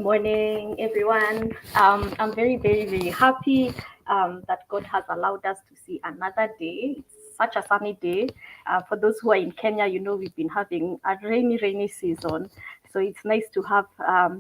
morning, everyone. I'm very, very, very happy that God has allowed us to see another day. It's such a sunny day. For those who are in Kenya, we've been having a rainy season. So it's nice to have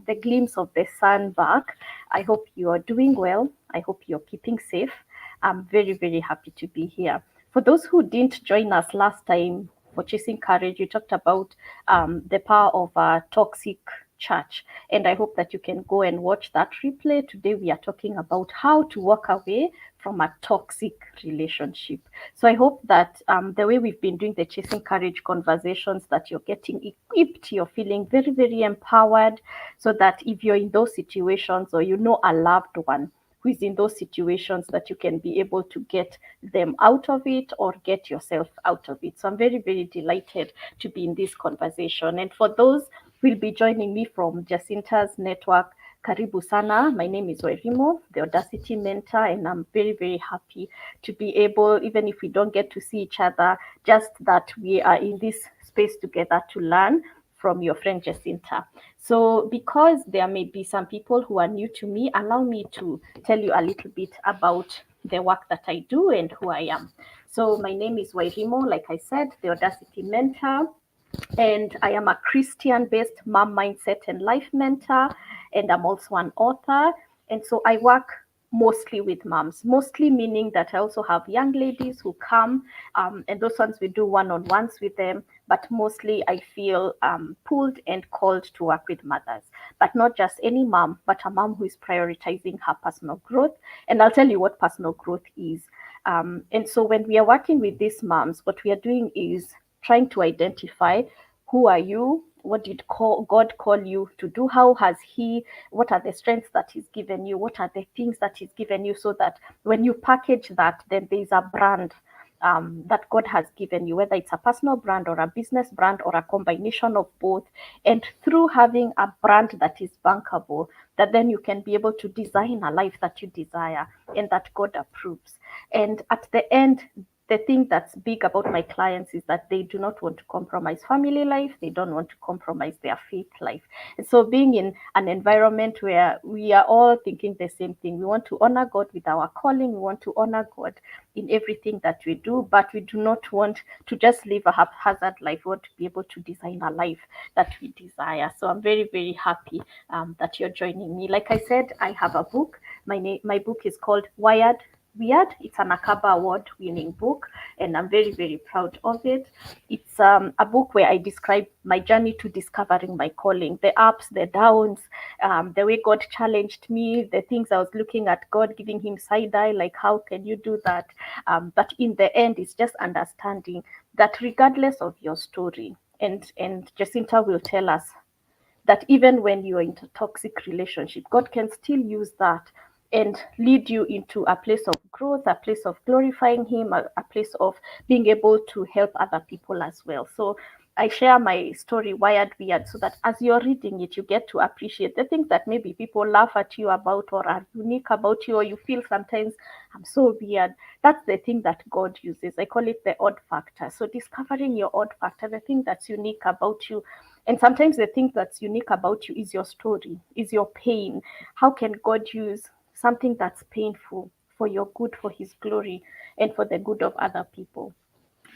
the glimpse of the sun back. I hope you are doing well. I hope you're keeping safe. I'm very, very happy to be here. For those who didn't join us last time for Chasing Courage, we talked about the power of a toxic church. And I hope that you can go and watch that replay. Today, we are talking about how to walk away from a toxic relationship. So I hope that the way we've been doing the Chasing Courage conversations, that you're getting equipped, you're feeling very, very empowered, so that if you're in those situations or you know a loved one who is in those situations, that you can be able to get them out of it or get yourself out of it. So I'm very, very delighted to be in this conversation. And for those who will be joining me from Jacinta's network, Karibu Sana. My name is Wairimo, the Audacity Mentor, and I'm very, very happy to be able, even if we don't get to see each other, just that we are in this space together to learn from your friend Jacinta. So, because there may be some people who are new to me, allow me to tell you a little bit about the work that I do and who I am. So, my name is Wairimo, like I said, the Audacity Mentor, and I am a Christian based mom mindset and life mentor, and I'm also an author. And so I work mostly with moms, mostly meaning that I also have young ladies who come, and those ones we do one on ones with them. But mostly I feel pulled and called to work with mothers, but not just any mom, but a mom who is prioritizing her personal growth. And I'll tell you what personal growth is. And so when we are working with these moms, what we are doing is trying to identify who are you, what did God call you to do, how has he, what are the strengths that he's given you, what are the things that he's given you, so that when you package that, then there's a brand that God has given you, whether it's a personal brand or a business brand or a combination of both. And through having a brand that is bankable, that then you can be able to design a life that you desire and that God approves. And at the end, the thing that's big about my clients is that they do not want to compromise family life. They don't want to compromise their faith life. And so being in an environment where we are all thinking the same thing, we want to honor God with our calling. We want to honor God in everything that we do, but we do not want to just live a haphazard life. We want to be able to design a life that we desire. So I'm very, very happy that you're joining me. Like I said, I have a book. My book is called Wired Weird. It's an Akaba Award winning book, and I'm very, very proud of it. It's a book where I describe my journey to discovering my calling, the ups, the downs, the way God challenged me, the things I was looking at God, giving him side eye, like, how can you do that? But in the end, it's just understanding that regardless of your story, and Jacinta will tell us that even when you're in a toxic relationship, God can still use that and lead you into a place of growth, a place of glorifying Him, a place of being able to help other people as well. So I share my story, Wired Weird, so that as you're reading it, you get to appreciate the things that maybe people laugh at you about or are unique about you, or you feel sometimes, I'm so weird. That's the thing that God uses. I call it the odd factor. So discovering your odd factor, the thing that's unique about you, and sometimes the thing that's unique about you is your story, is your pain. How can God use something that's painful for your good, for His glory, and for the good of other people?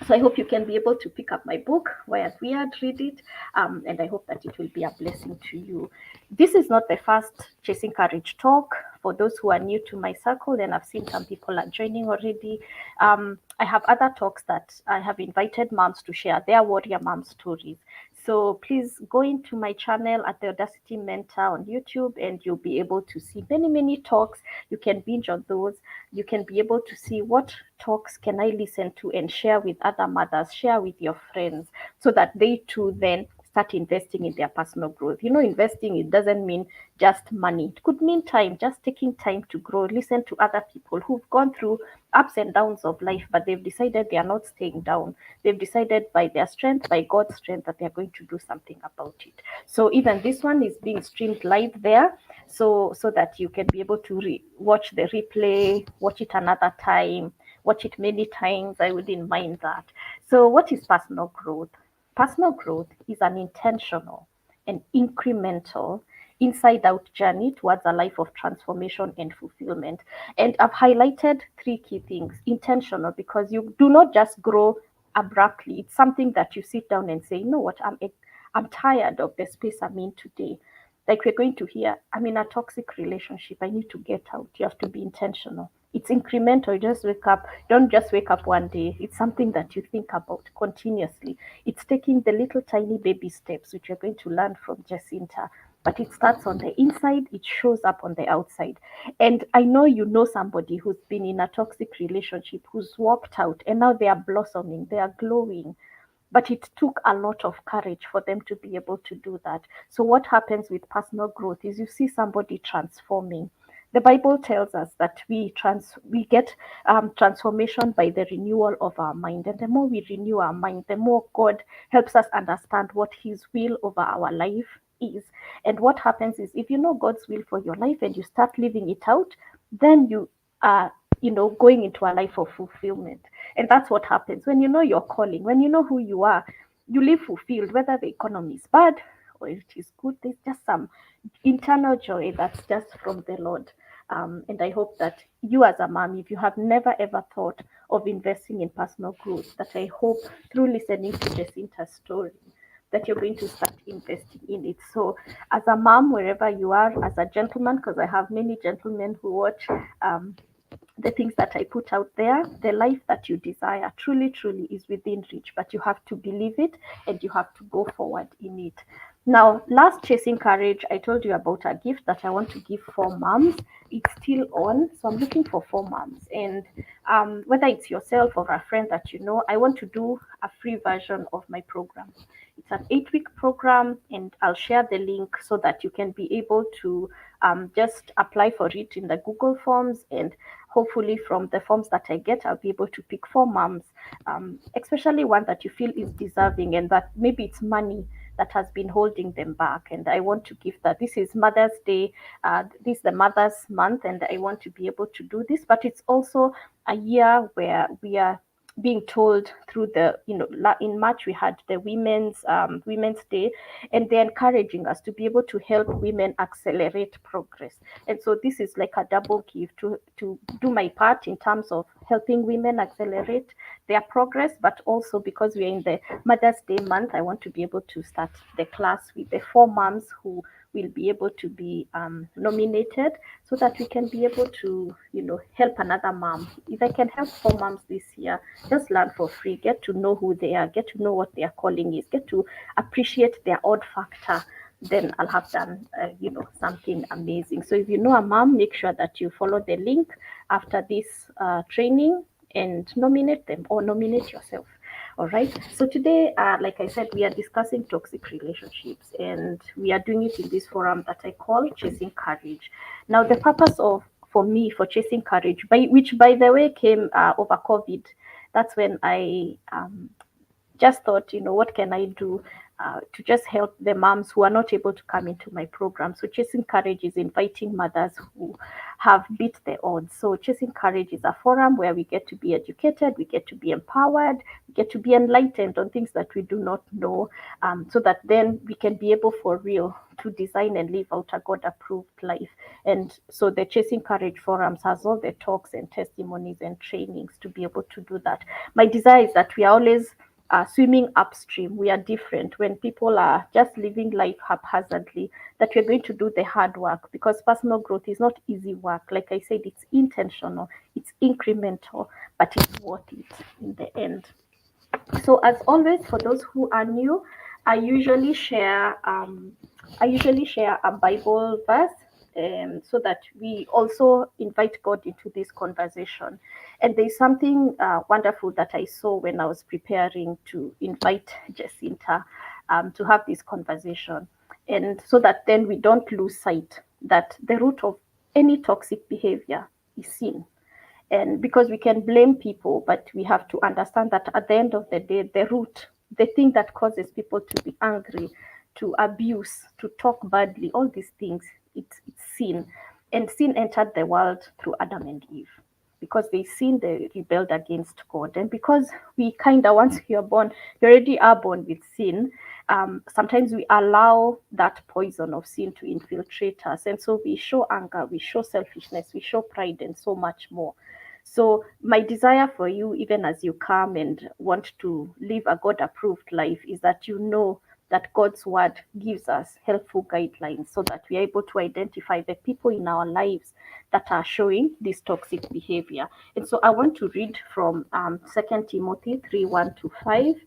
So I hope you can be able to pick up my book, Wired Weird, read it, and I hope that it will be a blessing to you. This is not the first Chasing Courage talk. For those who are new to my circle, and I've seen some people are joining already, I have other talks that I have invited moms to share their warrior mom stories. So please go into my channel at the Audacity Mentor on YouTube, and you'll be able to see many, many talks. You can binge on those. You can be able to see what talks can I listen to and share with other mothers, share with your friends, so that they too then start investing in their personal growth. Investing, it doesn't mean just money. It could mean time, just taking time to grow, listen to other people who've gone through ups and downs of life, but they've decided they are not staying down. They've decided by their strength, by God's strength, that they're going to do something about it. So even this one is being streamed live there, so that you can be able to watch the replay, watch it another time, watch it many times. I wouldn't mind that. So what is personal growth? Personal growth is an intentional and incremental inside out journey towards a life of transformation and fulfillment. And I've highlighted three key things: intentional, because you do not just grow abruptly. It's something that you sit down and say, you know what, I'm tired of the space I'm in today. Like we're going to hear, I'm in a toxic relationship. I need to get out. You have to be intentional. It's incremental. You just wake up. Don't just wake up one day. It's something that you think about continuously. It's taking the little tiny baby steps, which you're going to learn from Jacinta. But it starts on the inside, it shows up on the outside. And I know you know somebody who's been in a toxic relationship, who's walked out, and now they are blossoming, they are glowing, but it took a lot of courage for them to be able to do that. So what happens with personal growth is you see somebody transforming. The Bible tells us that we get transformation by the renewal of our mind, and the more we renew our mind, the more God helps us understand what His will over our life is. And what happens is, if you know God's will for your life and you start living it out, then you are, going into a life of fulfillment. And that's what happens when you know your calling, when you know who you are, you live fulfilled, whether the economy is bad or it is good. There's just some internal joy that's just from the Lord. And I hope that you, as a mom, if you have never ever thought of investing in personal growth, that I hope through listening to Jacinta's story, that you're going to start investing in it. So, as a mom, wherever you are, as a gentleman, because I have many gentlemen who watch the things that I put out there, the life that you desire truly, truly is within reach, but you have to believe it and you have to go forward in it. Now, last Chasing Courage, I told you about a gift that I want to give for moms. It's still on, so I'm looking for 4 moms. And whether it's yourself or a friend that you know, I want to do a free version of my program. It's an 8-week program, and I'll share the link so that you can be able to just apply for it in the Google Forms. And hopefully, from the forms that I get, I'll be able to pick 4 moms, especially one that you feel is deserving and that maybe it's money that has been holding them back. And I want to give that. This is Mother's Day. This is the Mother's Month, and I want to be able to do this. But it's also a year where we are being told through the, in March we had the Women's Day, and they're encouraging us to be able to help women accelerate progress. And so this is like a double gift to do my part in terms of helping women accelerate their progress, but also because we're in the Mother's Day month, I want to be able to start the class with the 4 moms who will be able to be nominated, so that we can be able to, help another mom. If I can help 4 moms this year, just learn for free, get to know who they are, get to know what their calling is, get to appreciate their odd factor, then I'll have done, something amazing. So if you know a mom, make sure that you follow the link after this training and nominate them or nominate yourself. All right. So today, like I said, we are discussing toxic relationships, and we are doing it in this forum that I call Chasing Courage. Now, the purpose of for me for Chasing Courage, which by the way came over COVID. That's when I just thought, what can I do to just help the moms who are not able to come into my program. So Chasing Courage is inviting mothers who have beat the odds. So Chasing Courage is a forum where we get to be educated, we get to be empowered, we get to be enlightened on things that we do not know, so that then we can be able for real to design and live out a God-approved life. And so the Chasing Courage forums has all the talks and testimonies and trainings to be able to do that. My desire is that we are always swimming upstream. We are different when people are just living life haphazardly, that we're going to do the hard work, because personal growth is not easy work. Like I said, it's intentional, it's incremental, but it's worth it in the end. So as always, for those who are new, I usually share a Bible verse, so that we also invite God into this conversation. And there's something wonderful that I saw when I was preparing to invite Jacinta to have this conversation, and so that then we don't lose sight that the root of any toxic behavior is sin. And because we can blame people, but we have to understand that at the end of the day, the root, the thing that causes people to be angry, to abuse, to talk badly, all these things, it's sin. And sin entered the world through Adam and Eve. Because they sinned, they rebelled against God. And because we kind of, once you're born, you already are born with sin, sometimes we allow that poison of sin to infiltrate us. And so we show anger, we show selfishness, we show pride, and so much more. So, my desire for you, even as you come and want to live a God approved life, is that you know that God's word gives us helpful guidelines so that we are able to identify the people in our lives that are showing this toxic behavior. And so I want to read from 2 Timothy 3:1-5.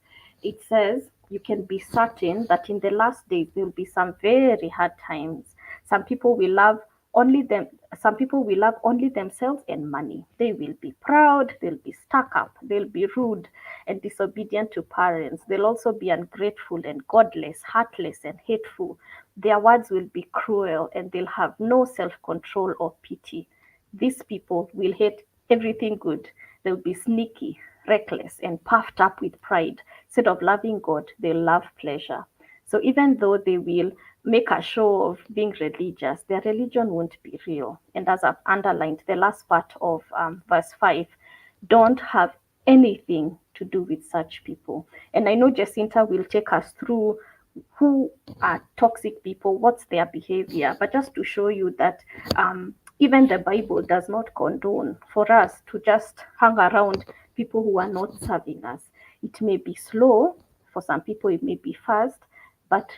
It says, you can be certain that in the last days there will be some very hard times. Some people will love only them some people will love only themselves and money. They will be proud, they'll be stuck up, they'll be rude and disobedient to parents. They'll also be ungrateful and godless, heartless and hateful. Their words will be cruel and they'll have no self-control or pity. These people will hate everything good. They'll be sneaky, reckless, and puffed up with pride. Instead of loving God, they'll love pleasure. So even though they will make a show of being religious, their religion won't be real. And as I've underlined, the last part of verse 5, don't have anything to do with such people. And I know Jacinta will take us through who are toxic people, what's their behavior, but just to show you that even the Bible does not condone for us to just hang around people who are not serving us. It may be slow, for some people it may be fast, but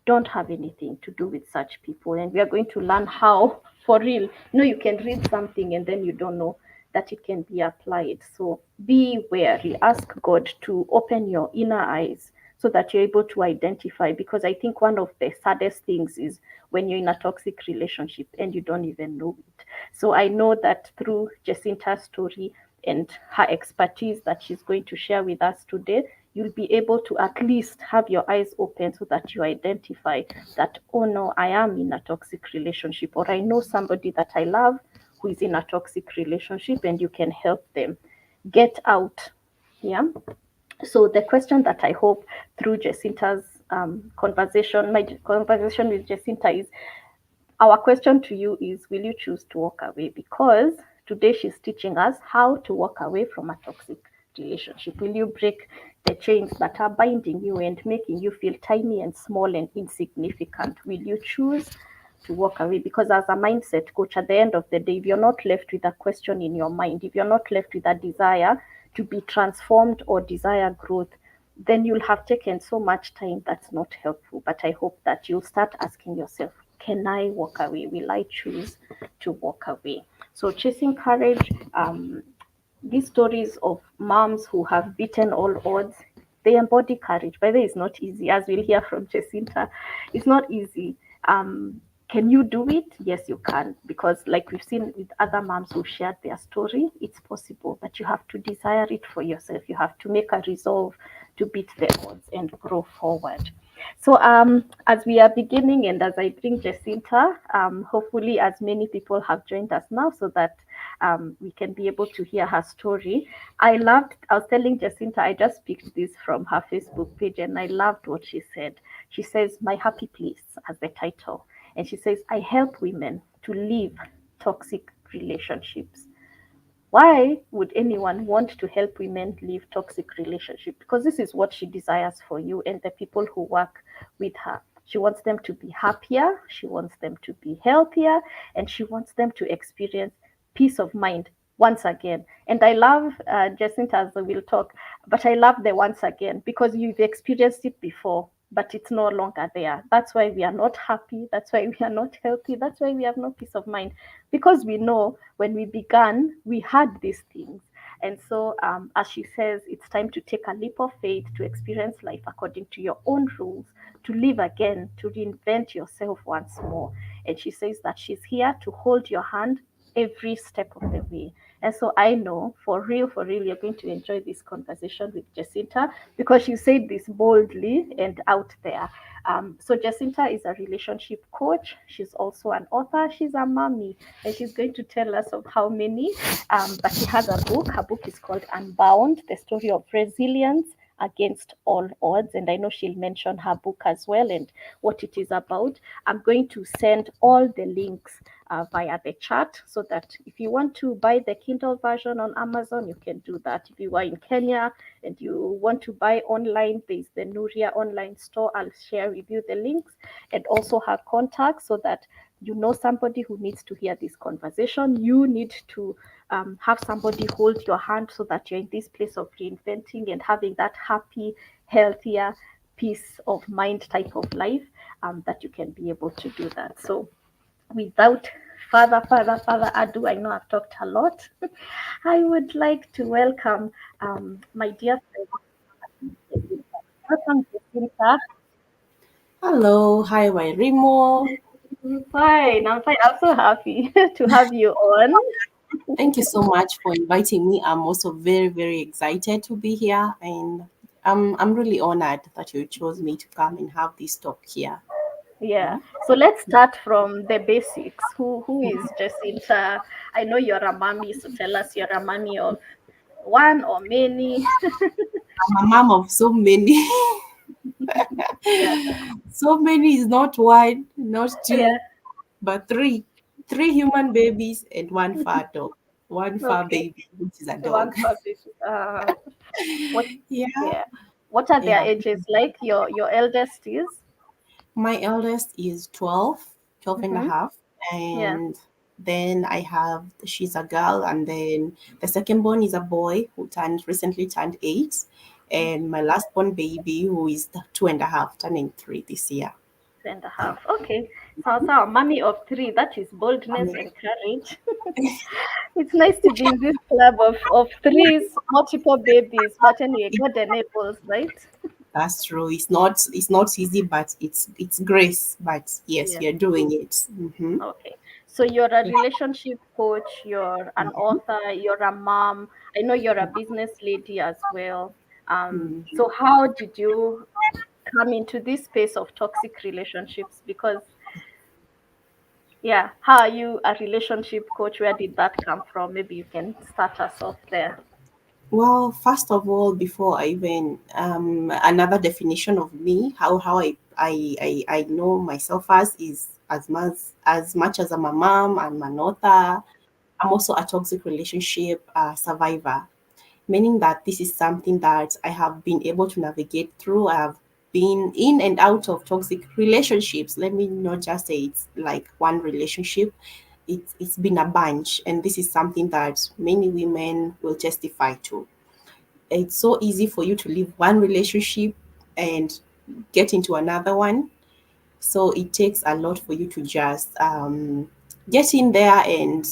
don't have anything to do with such people. And we are going to learn how, for real. You can read something and then you don't know that it can be applied. So be wary. Ask God to open your inner eyes so that you're able to identify. Because I think one of the saddest things is when you're in a toxic relationship and you don't even know it. So I know that through Jacinta's story and her expertise that she's going to share with us today, you'll be able to at least have your eyes open so that you identify that, oh no, I am in a toxic relationship, or I know somebody that I love who is in a toxic relationship, and you can help them get out. Yeah. So the question that I hope through Jacinta's my conversation with Jacinta is, our question to you is, will you choose to walk away? Because today she's teaching us how to walk away from a toxic relationship. Will you break the chains that are binding you and making you feel tiny and small and insignificant? Will you choose to walk away? Because as a mindset coach, at the end of the day, if you're not left with a question in your mind, if you're not left with a desire to be transformed or desire growth, then you'll have taken so much time that's not helpful. But I hope that you'll start asking yourself, can I walk away? Will I choose to walk away? So chasing courage, these stories of moms who have beaten all odds, they embody courage. By the way, it's not easy, as we'll hear from Jacinta. It's not easy. Can you do it? Yes, you can. Because like we've seen with other moms who shared their story, it's possible. But you have to desire it for yourself. You have to make a resolve to beat the odds and grow forward. So as we are beginning and as I bring Jacinta, hopefully as many people have joined us now so that we can be able to hear her story. I was telling Jacinta, I just picked this from her Facebook page and I loved what she said. She says, My Happy Place as the title. And she says, I help women to leave toxic relationships. Why would anyone want to help women leave toxic relationships? Because this is what she desires for you and the people who work with her. She wants them to be happier, she wants them to be healthier, and she wants them to experience peace of mind once again. And I love Jacinta, as we'll talk, but I love the once again because you've experienced it before, but it's no longer there. That's why we are not happy. That's why we are not healthy. That's why we have no peace of mind, because we know when we began, we had these things. And so, as she says, it's time to take a leap of faith, to experience life according to your own rules, to live again, to reinvent yourself once more. And she says that she's here to hold your hand every step of the way. And so I know for real, you're going to enjoy this conversation with Jacinta because she said this boldly and out there. So Jacinta is a relationship coach. She's also an author. She's a mommy, and she's going to tell us of how many. But she has a book. Her book is called Unbound: The Story of Resilience, Against All Odds. And I know she'll mention her book as well and what it is about. I'm going to send all the links via the chat so that if you want to buy the Kindle version on Amazon, you can do that. If you are in Kenya and you want to buy online, there's the Nuria online store. I'll share with you the links and also her contacts so that you know somebody who needs to hear this conversation. You need to have somebody hold your hand so that you're in this place of reinventing and having that happy, healthier, peace of mind type of life, that you can be able to do that. So, without further ado, I know I've talked a lot. I would like to welcome my dear friend, Jacinta. Welcome, Jacinta. Hello, hi Wairimo. Fine, I'm fine. I'm so happy to have you on. Thank you so much for inviting me. I'm also very excited to be here, and I'm really honored that you chose me to come and have this talk here. Yeah. Yeah. So let's start from the basics. Who is Jacinta? I know you're a mommy, so tell us you're a mommy of one or many. I'm a mom of so many. Yeah. So many is not one, not Yeah. two, but three. Three human babies and one fur dog. One fur Okay. baby, which is a One dog. puppy. What? Yeah. Yeah. What are their Yeah. ages like? Your eldest is. My eldest is 12, 12 and a Mm-hmm. half. Yeah. And then she's a girl. And then the second born is a boy who recently turned 8. And my last born baby, who is 2 and a half, turning 3 this year. 2.5. Okay. So a mommy of three. That is I boldness mean, and courage. It's nice to be in this club of threes, multiple babies. But anyway, God enables, right? that's true. It's not easy, but it's grace. But yes, Yeah. we are doing it. Okay. So you're a relationship coach, you're an author, you're a mom. I know you're a business lady as well. Mhm. So how did you come into this space of toxic relationships? Because yeah, how are you a relationship coach? Where did that come from? Maybe you can start us off there. Well, first of all, before I even another definition of me, how I know myself as is as much as I'm a mom, I'm an author. I'm also a toxic relationship survivor, meaning that this is something that I have been able to navigate through. I have been in and out of toxic relationships. Let me not just say it's like one relationship. It's been a bunch, and this is something that many women will testify to. It's so easy for you to leave one relationship and get into another one. So it takes a lot for you to just get in there and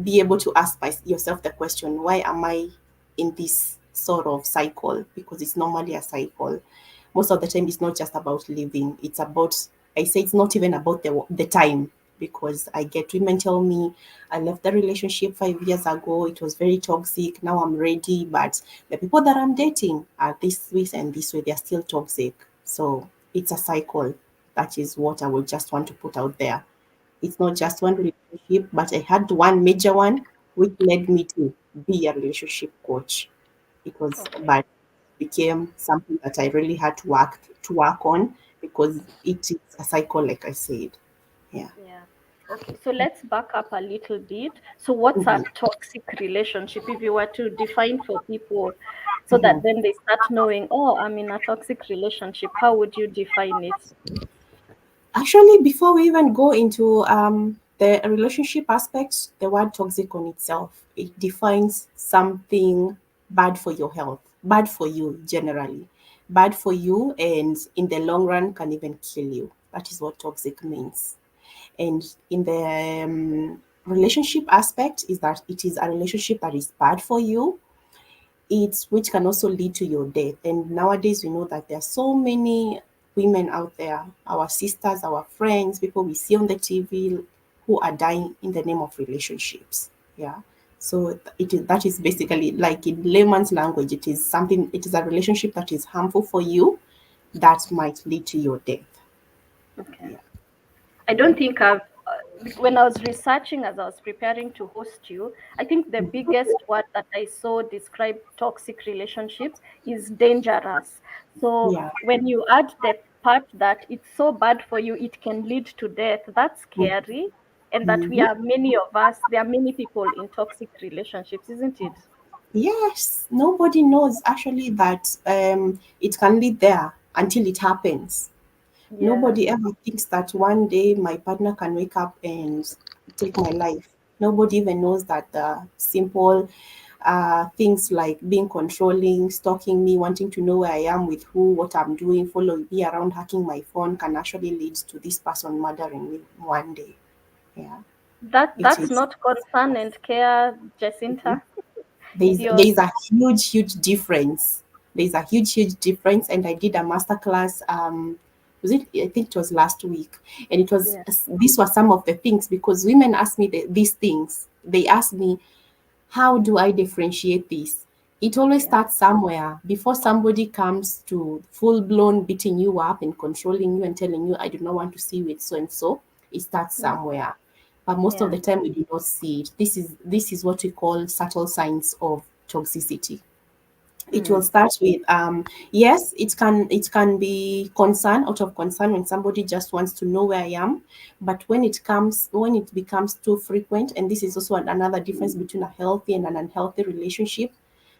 be able to ask yourself the question, why am I in this sort of cycle? Because it's normally a cycle. Most of the time, it's not just about living. It's about, I say it's not even about the time, because I get women tell me, I left the relationship 5 years ago. It was very toxic. Now I'm ready. But the people that I'm dating are this way and this way. They're still toxic. So it's a cycle. That is what I would just want to put out there. It's not just one relationship, but I had one major one which led me to be a relationship coach. It was, Okay. but became something that I really had to work on, because it is a cycle, like I said. Yeah. Yeah. Okay. So let's back up a little bit. So what's a Mhm, toxic relationship if you were to define for people so that mhm. then they start knowing, oh, I'm in a toxic relationship. How would you define it? Actually, before we even go into the relationship aspects, the word toxic on itself, it defines something bad for your health, bad for you generally, bad for you, and in the long run can even kill you. That is what toxic means. And in the relationship aspect, is that it is a relationship that is bad for you, it's which can also lead to your death. And nowadays, we know that there are so many women out there, our sisters, our friends, people we see on the TV, who are dying in the name of relationships. Yeah. So that is basically, like, in layman's language, it is a relationship that is harmful for you, that might lead to your death. Okay. Yeah. I don't think I've. when I was researching as I was preparing to host you, I think the biggest word that I saw describe toxic relationships is dangerous. So Yeah. when you add the part that it's so bad for you, it can lead to death, that's scary. And that we Mm-hmm. are many of us, there are many people in toxic relationships, isn't it? Yes, nobody knows actually that it can lead there until it happens. Yeah, Nobody ever thinks that one day my partner can wake up and take my life. Nobody even knows that the simple things like being controlling, stalking me, wanting to know where I am with who, what I'm doing, following me around, hacking my phone can actually lead to this person murdering me one day. Yeah, it that's is. not concern and care, Jacinta. You're There's a huge difference. There's a huge difference, and I did a master class. Was it? I think it was last week, and it was yeah, these were some of the things because women ask me these things. They ask me, how do I differentiate this? It always yeah, starts somewhere before somebody comes to full blown beating you up and controlling you and telling you, I do not want to see you with so and so. It starts yeah, somewhere. But most of yeah. the time we do not see it. This is what we call subtle signs of toxicity. It will Mm, start with yes, it can be concern, out of concern, when somebody just wants to know where I am. But when it becomes too frequent, and this is also another difference between a healthy and an unhealthy relationship,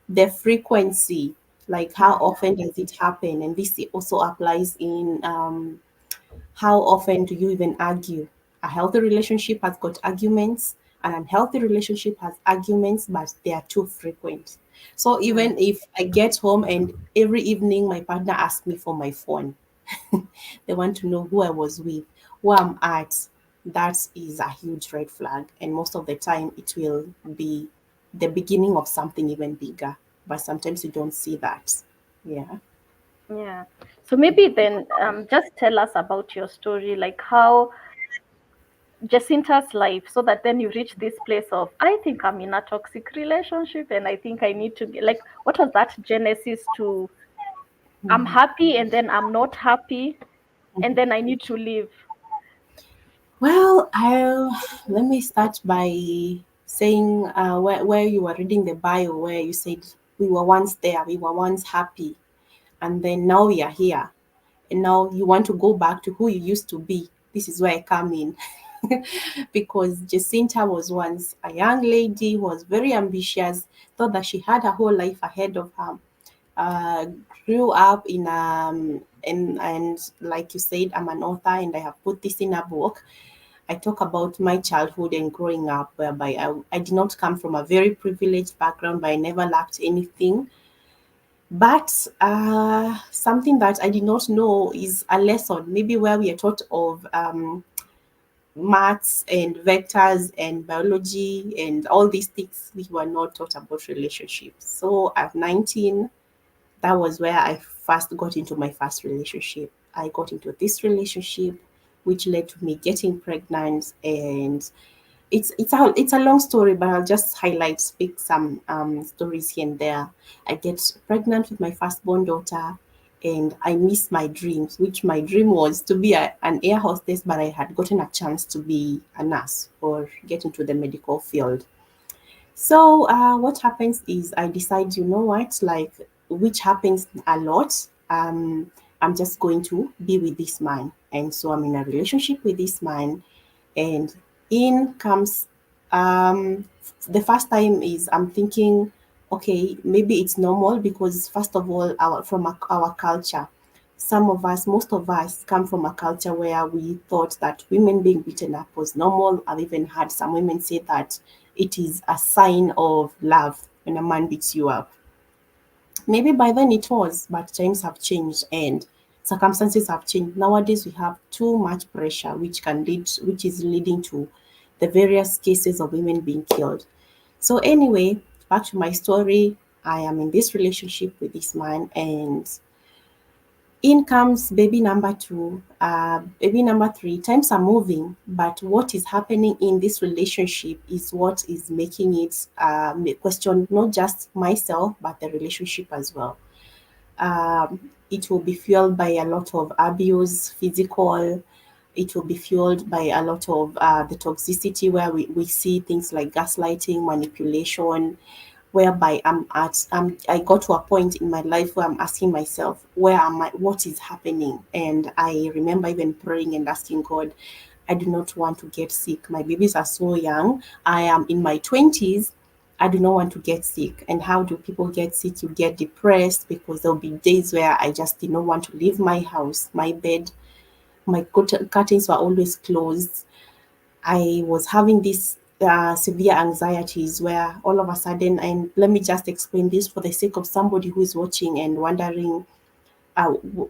the frequency, like how mm, often does it happen, and this also applies in how often do you even argue? A healthy relationship has got arguments, an unhealthy relationship has arguments, but they are too frequent. So mm, even if I get home and every evening my partner asks me for my phone, they want to know who I was with, where I'm at, that is a huge red flag. And most of the time, it will be the beginning of something even bigger. But sometimes you don't see that. Yeah. yeah. So maybe then just tell us about your story, like how Jacinta's life, so that then you reach this place of, I think I'm in a toxic relationship and I think I need to get, like, what was that genesis to I'm happy and then I'm not happy and then I need to leave? Well, let me start by saying where you were reading the bio, where you said we were once there, we were once happy, and then now we are here, and now you want to go back to who you used to be. This is where I come in. Because Jacinta was once a young lady who was very ambitious, thought that she had her whole life ahead of her, uh, grew up in and like you said, I'm an author and I have put this in a book. I talk about my childhood and growing up, whereby I did not come from a very privileged background, but I never lacked anything. But something that I did not know is a lesson, maybe where we are taught of maths and vectors and biology and all these things. We were not taught about relationships. So at 19, that was where I first got into my first relationship. I got into this relationship, which led to me getting pregnant, and it's a long story, but I'll just speak some stories here and there. I get pregnant with my firstborn daughter, and I miss my dreams, which my dream was to be an air hostess, but I had gotten a chance to be a nurse or get into the medical field. So what happens is I decide, you know what, like, which happens a lot. I'm just going to be with this man, and so I'm in a relationship with this man, and in comes the first time is I'm thinking, okay, maybe it's normal because first of all, our culture, some of us, most of us, come from a culture where we thought that women being beaten up was normal. I've even had some women say that it is a sign of love when a man beats you up. Maybe by then it was, but times have changed and circumstances have changed. Nowadays we have too much pressure, which is leading to the various cases of women being killed. So anyway, back to my story. I am in this relationship with this man, and in comes baby number two, baby number three. Times are moving, but what is happening in this relationship is what is making it question not just myself, but the relationship as well. It will be fueled by a lot of abuse, physical. It will be fueled by a lot of the toxicity, where we see things like gaslighting, manipulation, whereby I got to a point in my life where I'm asking myself, where am I? What is happening? And I remember even praying and asking God, I do not want to get sick. My babies are so young. I am in my 20s. I do not want to get sick. And how do people get sick? You get depressed, because there'll be days where I just did not want to leave my house, my bed. My curtains were always closed. I was having these severe anxieties where all of a sudden, and let me just explain this for the sake of somebody who is watching and wondering,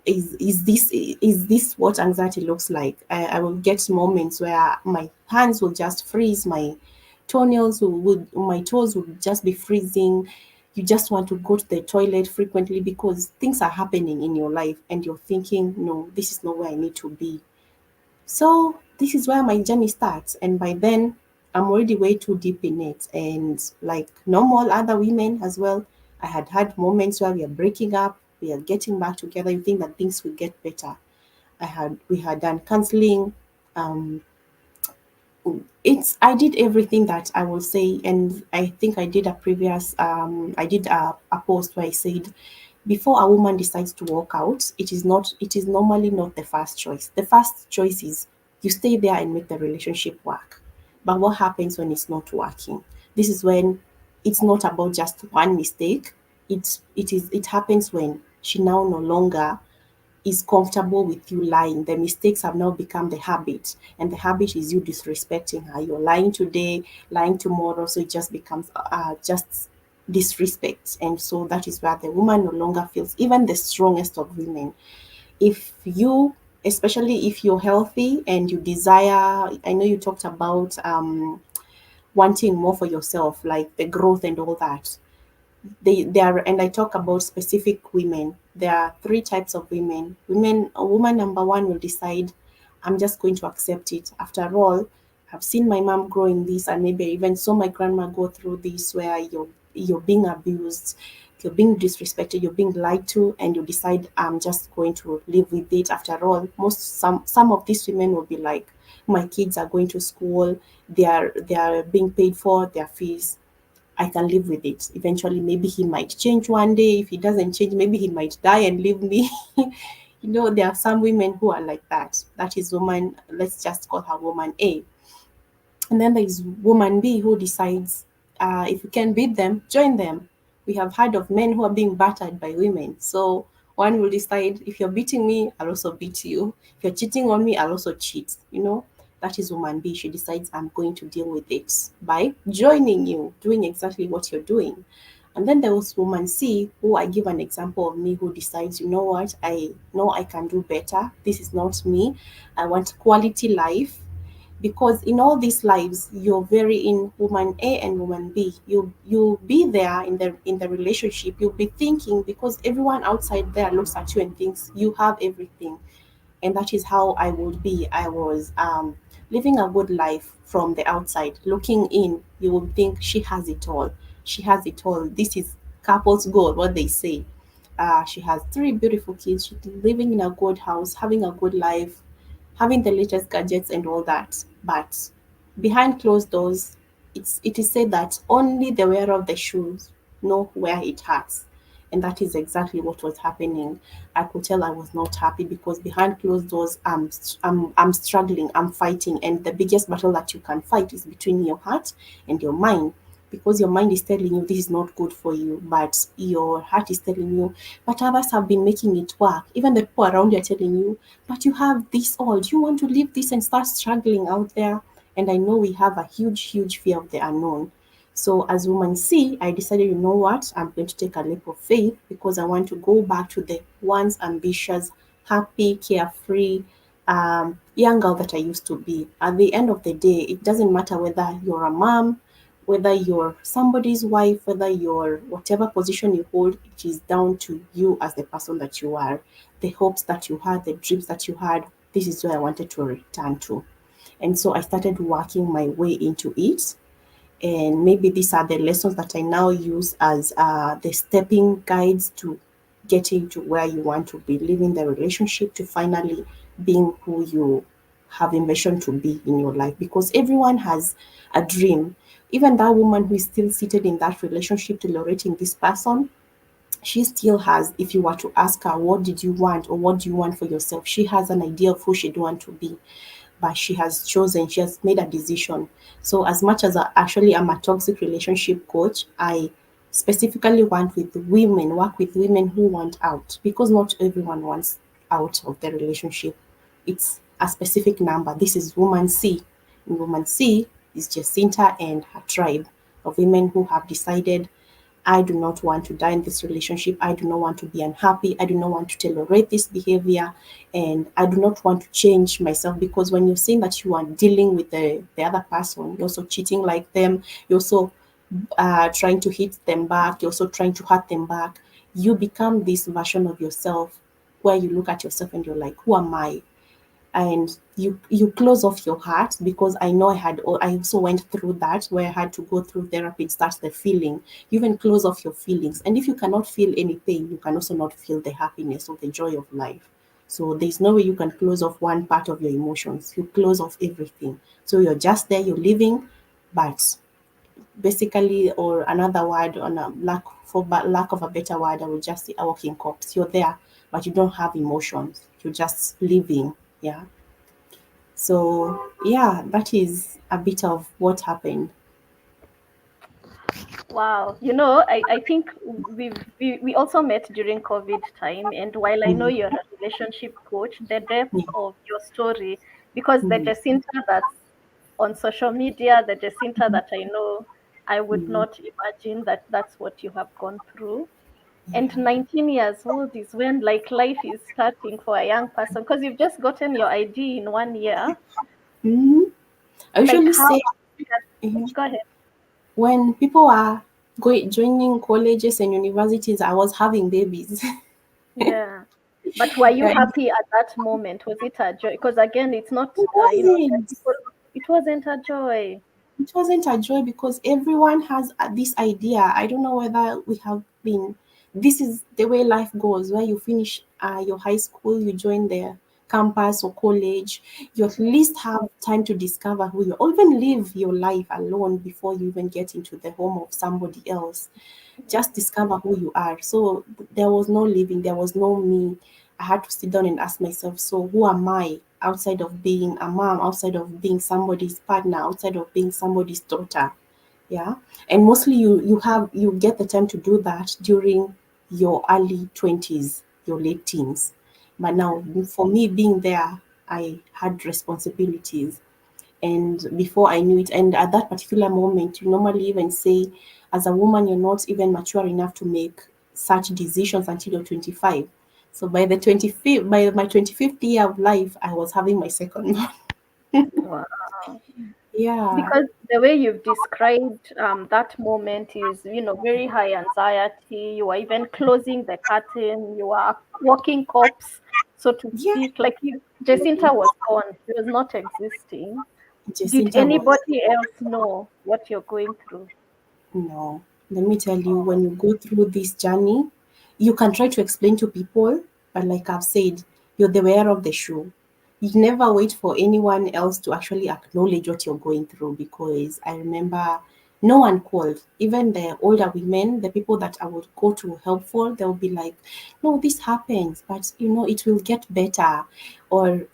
is this what anxiety looks like? I will get moments where my hands will just freeze, my toes would just be freezing. You just want to go to the toilet frequently because things are happening in your life and you're thinking, no, this is not where I need to be. So this is where my journey starts, and by then I'm already way too deep in it. And like normal other women as well, I had moments where we are breaking up, we are getting back together. You think that things will get better. We had done counseling. Um, I did everything that I will say, and I think I did a post where I said, before a woman decides to walk out, it is normally not the first choice. The first choice is you stay there and make the relationship work. But what happens when it's not working? This is when it's not about just one mistake. It happens when she now no longer is comfortable with you lying. The mistakes have now become the habit, and the habit is you disrespecting her. You're lying today, lying tomorrow, so it just becomes just disrespect. And so that is where the woman no longer feels, even the strongest of women. If you, especially if you're healthy and you desire, I know you talked about wanting more for yourself, like the growth and all that. They are, and I talk about specific women. There are three types of women. A woman number one will decide, I'm just going to accept it. After all, I've seen my mom growing this, and maybe I even saw my grandma go through this, where you're being abused, you're being disrespected, you're being lied to, and you decide, I'm just going to live with it. After all, some of these women will be like, my kids are going to school, they are being paid for their fees, I can live with it. Eventually, maybe he might change one day. If he doesn't change, maybe he might die and leave me. There are some women who are like that. That is woman, let's just call her woman A. And then there is woman B who decides, if you can beat them, join them. We have heard of men who are being battered by women. So one will decide, if you're beating me, I'll also beat you. If you're cheating on me, I'll also cheat. That is woman B. She decides, I'm going to deal with it by joining you, doing exactly what you're doing. And then there was woman C, who I give an example of me, who decides, you know what, I know I can do better. This is not me. I want quality life, because in all these lives you're very in woman A and woman B. You'll be there in the relationship. You'll be thinking, because everyone outside there looks at you and thinks you have everything. And that is how I would be. I was living a good life from the outside. Looking in, you would think she has it all. She has it all. This is couples gold, what they say. She has three beautiful kids. She's living in a good house, having a good life, having the latest gadgets and all that. But behind closed doors, it is said that only the wearer of the shoes know where it hurts. And that is exactly what was happening. I could tell I was not happy, because behind closed doors, I'm struggling, I'm fighting, and the biggest battle that you can fight is between your heart and your mind, because your mind is telling you this is not good for you, but your heart is telling you, but others have been making it work. Even the people around you are telling you, but you have this all. Do you want to leave this and start struggling out there? And I know we have a huge, huge fear of the unknown. So as woman C, I decided, you know what, I'm going to take a leap of faith, because I want to go back to the once ambitious, happy, carefree, young girl that I used to be. At the end of the day, it doesn't matter whether you're a mom, whether you're somebody's wife, whether you're whatever position you hold, it is down to you as the person that you are. The hopes that you had, the dreams that you had, this is where I wanted to return to. And so I started working my way into it. And maybe these are the lessons that I now use as the stepping guides to getting to where you want to be, living the relationship, to finally being who you have envisioned to be in your life, because everyone has a dream. Even that woman who is still seated in that relationship tolerating this person, she still has, if you were to ask her, what did you want or what do you want for yourself, she has an idea of who she'd want to be, but she has chosen, she has made a decision. So as much as I actually am a toxic relationship coach, I specifically work with women who want out, because not everyone wants out of the relationship. It's a specific number. This is woman C. And woman C is Jacinta and her tribe of women who have decided, I do not want to die in this relationship. I do not want to be unhappy. I do not want to tolerate this behavior. And I do not want to change myself, because when you're saying that you are dealing with the other person, you're also cheating like them, you're also trying to hit them back, you're also trying to hurt them back. You become this version of yourself where you look at yourself and you're like, who am I? And you close off your heart, because I know I also went through that, where I had to go through therapy to start the feeling. You even close off your feelings, and if you cannot feel any pain, you can also not feel the happiness or the joy of life. So there's no way you can close off one part of your emotions. You close off everything, so you're just there, you're living, but basically, or another word, on a lack of a better word, I would just say a walking corpse. You're there, but you don't have emotions, you're just living. Yeah. So yeah, that is a bit of what happened. Wow. I think we also met during COVID time. And while I know Mm, you're a relationship coach, the depth yeah, of your story, because the mm, Jacinta that's on social media, the Jacinta that I know, I would mm, not imagine that that's what you have gone through. And yeah. 19 years old is when like life is starting for a young person, because you've just gotten your ID in 1 year. Mhm. I Like usually how? say, mhm, Go ahead. when people are joining colleges and universities, I was having babies. Yeah. But were you Yeah, happy at that moment? Was it a joy? Because again, it's not, it there are wasn't. people, it wasn't a joy. It wasn't a joy, because everyone has this idea. I don't know whether we have been. This is the way life goes. Where you finish your high school, you join the campus or college. You at least have time to discover who you are, or even live your life alone before you even get into the home of somebody else. Just discover who you are. So there was no living, there was no me. I had to sit down and ask myself, so who am I outside of being a mom, outside of being somebody's partner, outside of being somebody's daughter? Yeah. And mostly you get the time to do that during your early 20s, your late teens. But now for me being there, I had responsibilities, and before I knew it, and at that particular moment, you normally even say, as a woman, you're not even mature enough to make such decisions until you're 25. So by my 25th year of life, I was having my second one. Wow. Yeah, Because the way you've described that moment is, very high anxiety. You are even closing the curtain. You are walking corpse, so to yeah. speak. Like Jacinta was gone. She was not existing. Did Jacinta was. anybody else know what you're going through? No, let me tell you, when you go through this journey, you can try to explain to people, but like I've said, you're the wearer of the shoe. You never wait for anyone else to actually acknowledge what you're going through, because I remember no one called. Even the older women, the people that I would go to help for, they'll be like, no, this happens, but it will get better. Or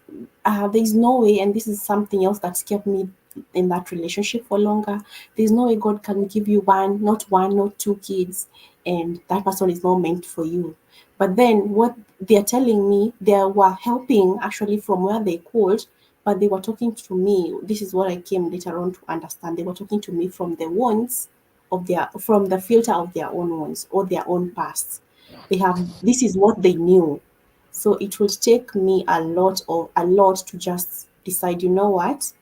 there's no way, and this is something else that's kept me in that relationship for longer. There's no way God can give you one, not two kids, and that person is not meant for you. But then what they're telling me, they were helping actually from where they could, but they were talking to me. This is what I came later on to understand. They were talking to me from the wounds from the filter of their own wounds or their own past. This is what they knew. So it would take me a lot to just decide, you know what?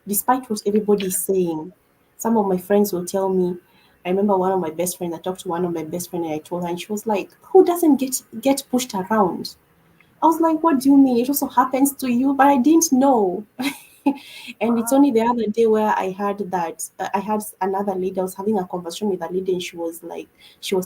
Despite what everybody is saying, some of my friends will tell me. I remember one of my best friends. I talked to one of my best friends and I told her, and she was like, "Who doesn't get pushed around?" I was like, "What do you mean? It also happens to you?" But I didn't know. And it's only the other day where I heard that I had another lady. I was having a conversation with a lady, and she was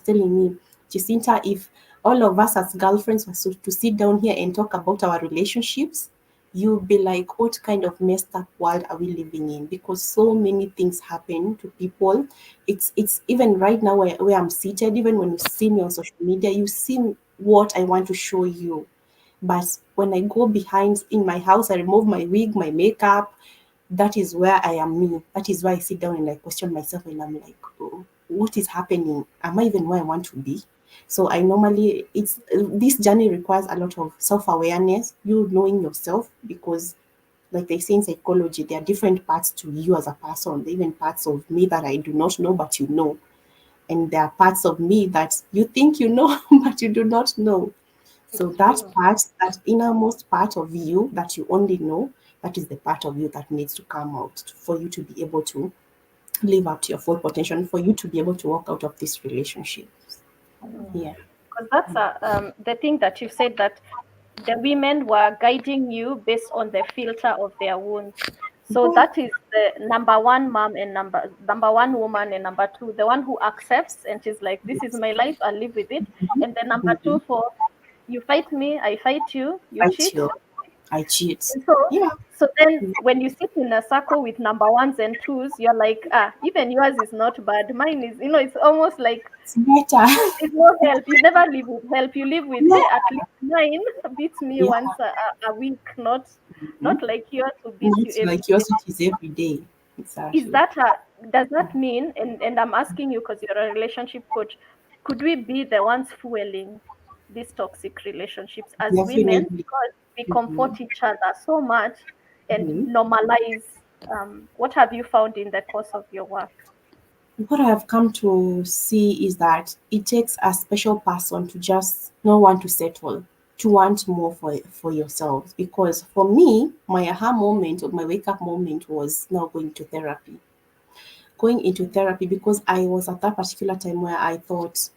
telling me, Jacinta, if all of us as girlfriends were to sit down here and talk about our relationships, you'll be like, what kind of messed up world are we living in? Because so many things happen to people. It's even right now where I'm seated, even when you see me on social media, you see what I want to show you. But when I go behind in my house, I remove my wig, my makeup. That is where I am me. That is why I sit down and I question myself and I'm like, oh, what is happening? Am I even where I want to be? So I normally, it's this journey requires a lot of self-awareness, you knowing yourself, because like they say in psychology, there are different parts to you as a person. There are even parts of me that I do not know, but you know. And there are parts of me that you think you know, but you do not know. So It's that true. part, that innermost part of you that you only know, that is the part of you that needs to come out for you to be able to live up to your full potential, for you to be able to walk out of this relationship. Yeah. Because that's the thing that you said, that the women were guiding you based on the filter of their wounds. So Yeah. that is the number one mom and number one woman, and number two, the one who accepts and she's like, this is Yes. my life, I'll live with it. And the number Mhm. two for, you fight me, I fight you, you Fight cheat. you. I cheat. And so, Yeah. so then when you sit in a circle with number ones and twos, you're like, ah, even yours is not bad. Mine is, it's almost like It's better. there's no help. You never live with help. You live with, Yeah. hey, at least mine beats me Yeah. once a week, not Mhm. like yours who beats you Not every like day. yours, which is every day. Is Exactly. that does that mean, and I'm asking you because you're a relationship coach, could we be the ones fueling these toxic relationships as women, Definitely. because we Mhm. comfort each other so much and Mhm. normalize? What have you found in the course of your work? What I have come to see is that it takes a special person to just not want to settle, to want more for yourselves. Because for me, my aha moment or my wake up moment was now going to therapy. Going into therapy because I was at that particular time where I thought,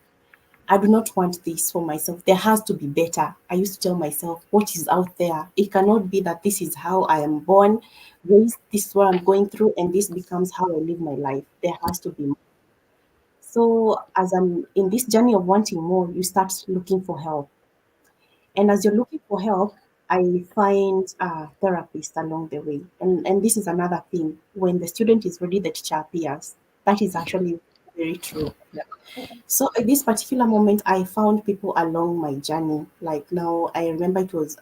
I do not want this for myself. There has to be better. I used to tell myself, what is out there? It cannot be that this is how I am born, raised, this is what I'm going through, and this becomes how I live my life. There has to be more. So, as I'm in this journey of wanting more, you start looking for help. And as you're looking for help, I find a therapist along the way. And this is another thing. When the student is ready, the teacher appears. That is actually very true. So at this particular moment, I found people along my journey. Like now, I remember it was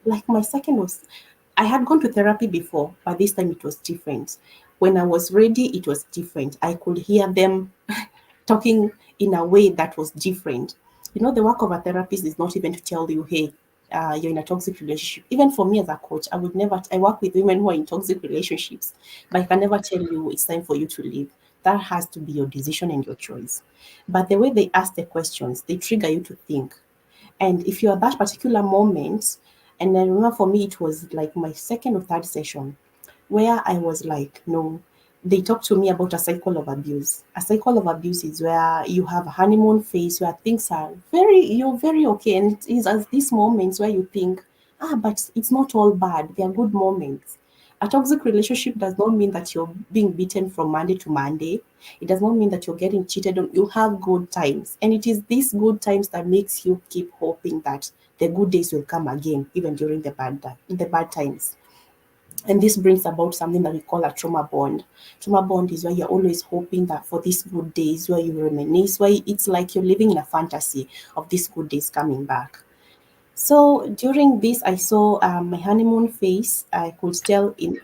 like my second was, I had gone to therapy before, but this time it was different. When I was ready, it was different. I could hear them talking in a way that was different. You know, the work of a therapist is not even to tell you, hey, you're in a toxic relationship. Even for me as a coach, I would never, I work with women who are in toxic relationships, but I can never tell you it's time for you to leave. That has to be your decision and your choice. But the way they ask the questions, they trigger you to think. And if you're at that particular moment, and I remember for me, it was like my second or third session where I was like, no, they talked to me about a cycle of abuse. A cycle of abuse is where you have a honeymoon phase where things are you're very okay. And it is at these moments where you think, but it's not all bad. There are good moments. A toxic relationship does not mean that you're being beaten from Monday to Monday. It does not mean that you're getting cheated on. You have good times. And it is these good times that makes you keep hoping that the good days will come again, even during the bad times. And this brings about something that we call a trauma bond. Trauma bond is where you're always hoping that for these good days, where you reminisce, where it's like you're living in a fantasy of these good days coming back. So during this, I saw my honeymoon phase. I could tell in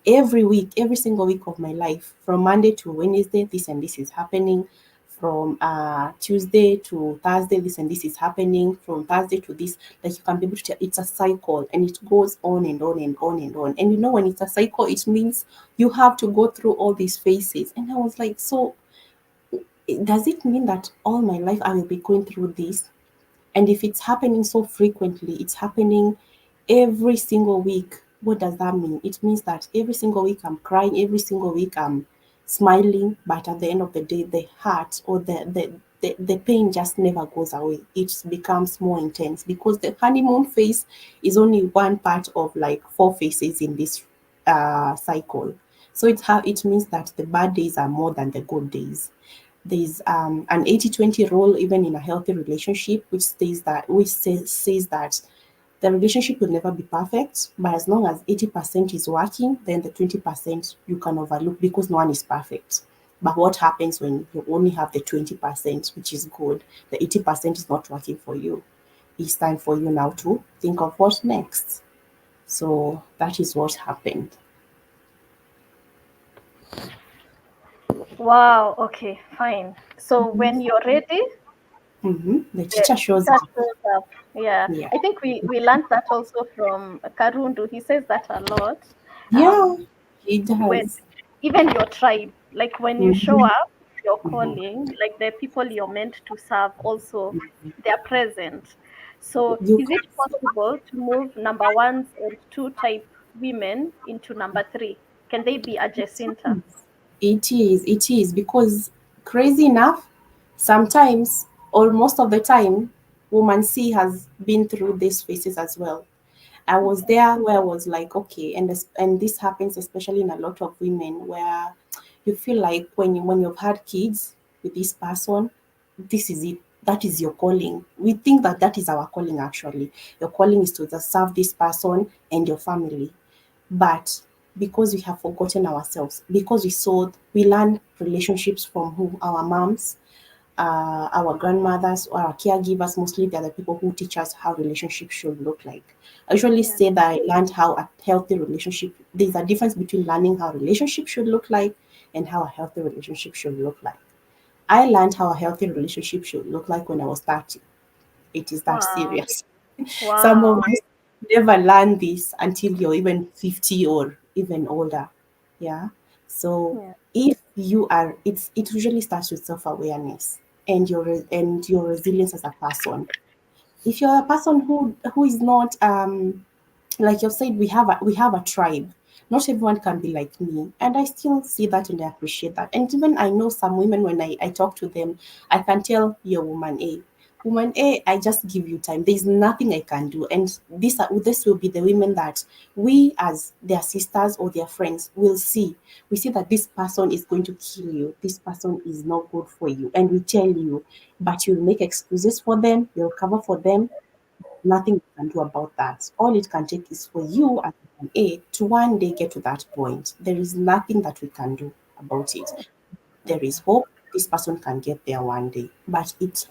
every week, every single week of my life, from Monday to Wednesday, this and this is happening. From Tuesday to Thursday, this and this is happening. From Thursday to this, like you can be able to tell, it's a cycle, and it goes on and on and on and on. And you know, when it's a cycle, it means you have to go through all these phases. And I was like, so does it mean that all my life I will be going through this? And if it's happening so frequently, it's happening every single week. What does that mean? It means that every single week I'm crying, every single week I'm smiling, but at the end of the day, the hurt or the pain just never goes away. It becomes more intense because the honeymoon phase is only one part of like four phases in this cycle. So it means that the bad days are more than the good days. There's an 80-20 rule even in a healthy relationship, which says that The relationship will never be perfect, but as long as 80% is working, then the 20% you can overlook because no one is perfect. But what happens when you only have the 20%, which is good, the 80% is not working for you? It's time for you now to think of what's next. So that is what happened. Wow. Okay. Fine. So when you're ready, The the teacher shows teacher up. shows up. Yeah. Yeah. I think we learned that also from Karundu. He says that a lot. Yeah, he When does. even your tribe, like when you show Mhm, up, you're mhm. calling, like the people you're meant to serve also, they're present. So You is it possible to move number ones and two type women into number three? Can they be a Jacinta? It is because crazy enough, sometimes or most of the time, woman C has been through these phases as well. I was Okay. there where I was like, okay, and this happens especially in a lot of women where you feel like when you've had kids with this person, this is it. That is your calling. We think that that is our calling actually. Your calling is to just serve this person and your family. But because we have forgotten ourselves, because we learn relationships from who? Our moms, our grandmothers, or our caregivers. Mostly, they're the people who teach us how relationships should look like. I usually Yeah. say that I learned how a healthy relationship. There's a difference between learning how a relationship should look like and how a healthy relationship should look like. I learned how a healthy relationship should look like when I was 30. It is that Wow. serious. Some of Wow. us never learn this until you're even 50 or even older. Yeah. So Yeah. if you are, it usually starts with self-awareness and your resilience as a person. If you're a person who is not like you've said, we have a tribe. Not everyone can be like me, and I still see that and I appreciate that. And even I know some women when I talk to them, I can tell you're woman A. Woman A, I just give you time. There's nothing I can do, and this will be the women that we as their sisters or their friends will see. We see that this person is going to kill you. This person is not good for you, and we tell you, but you'll make excuses for them. You'll cover for them, nothing you can do about that. All it can take is for you as an A to one day get to that point. There is nothing that we can do about it. There is hope. This person can get there one day, but it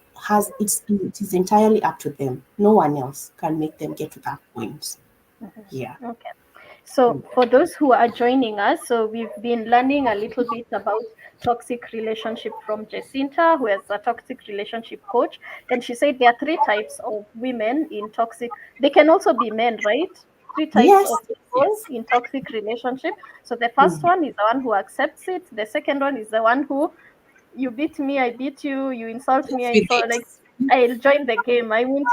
is entirely up to them. No one else can make them get to that point. Yeah. Okay. So, for those who are joining us, so we've been learning a little bit about toxic relationship from Jacinta, who is a toxic relationship coach. Then she said there are three types of women in toxic. They can also be men, right? Three types Yes. of people Yes. in toxic relationship. So the first Mhm. one is the one who accepts it. The second one is the one who you beat me, I beat you, you insult me, Live I with insult, it. like I'll join the game. I will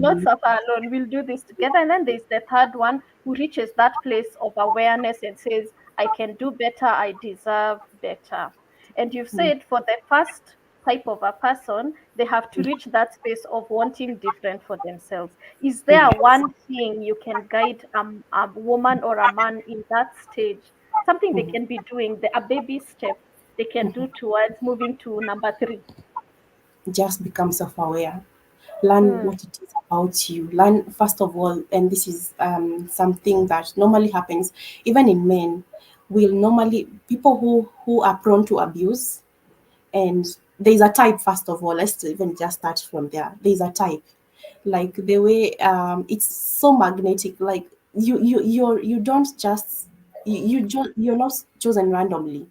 not Mhm. suffer alone. We'll do this together. And then there's the third one who reaches that place of awareness and says, I can do better, I deserve better. And you've Mhm. said for the first type of a person, they have to reach that space of wanting different for themselves. Is there Yes. one thing you can guide a woman or a man in that stage? Something they Mhm. can be doing, a baby step they can do towards moving to number three. Just become self-aware. Learn Hmm. what it is about you. Learn first of all, and this is something that normally happens even in men. Will normally people who are prone to abuse, and there's a type. First of all, let's even just start from there. There's a type, like the way it's so magnetic. Like you don't just you're not chosen randomly.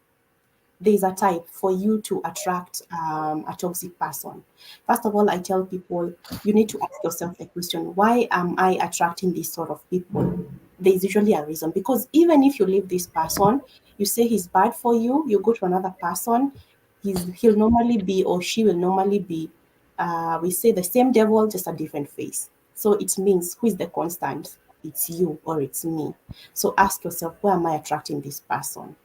There's a type for you to attract a toxic person. First of all, I tell people you need to ask yourself the question, why am I attracting this sort of people? There's usually a reason, because even if you leave this person, you say he's bad for you, you go to another person, he'll normally be or she will normally be, we say the same devil, just a different face. So it means who is the constant? It's you or it's me. So ask yourself, why am I attracting this person?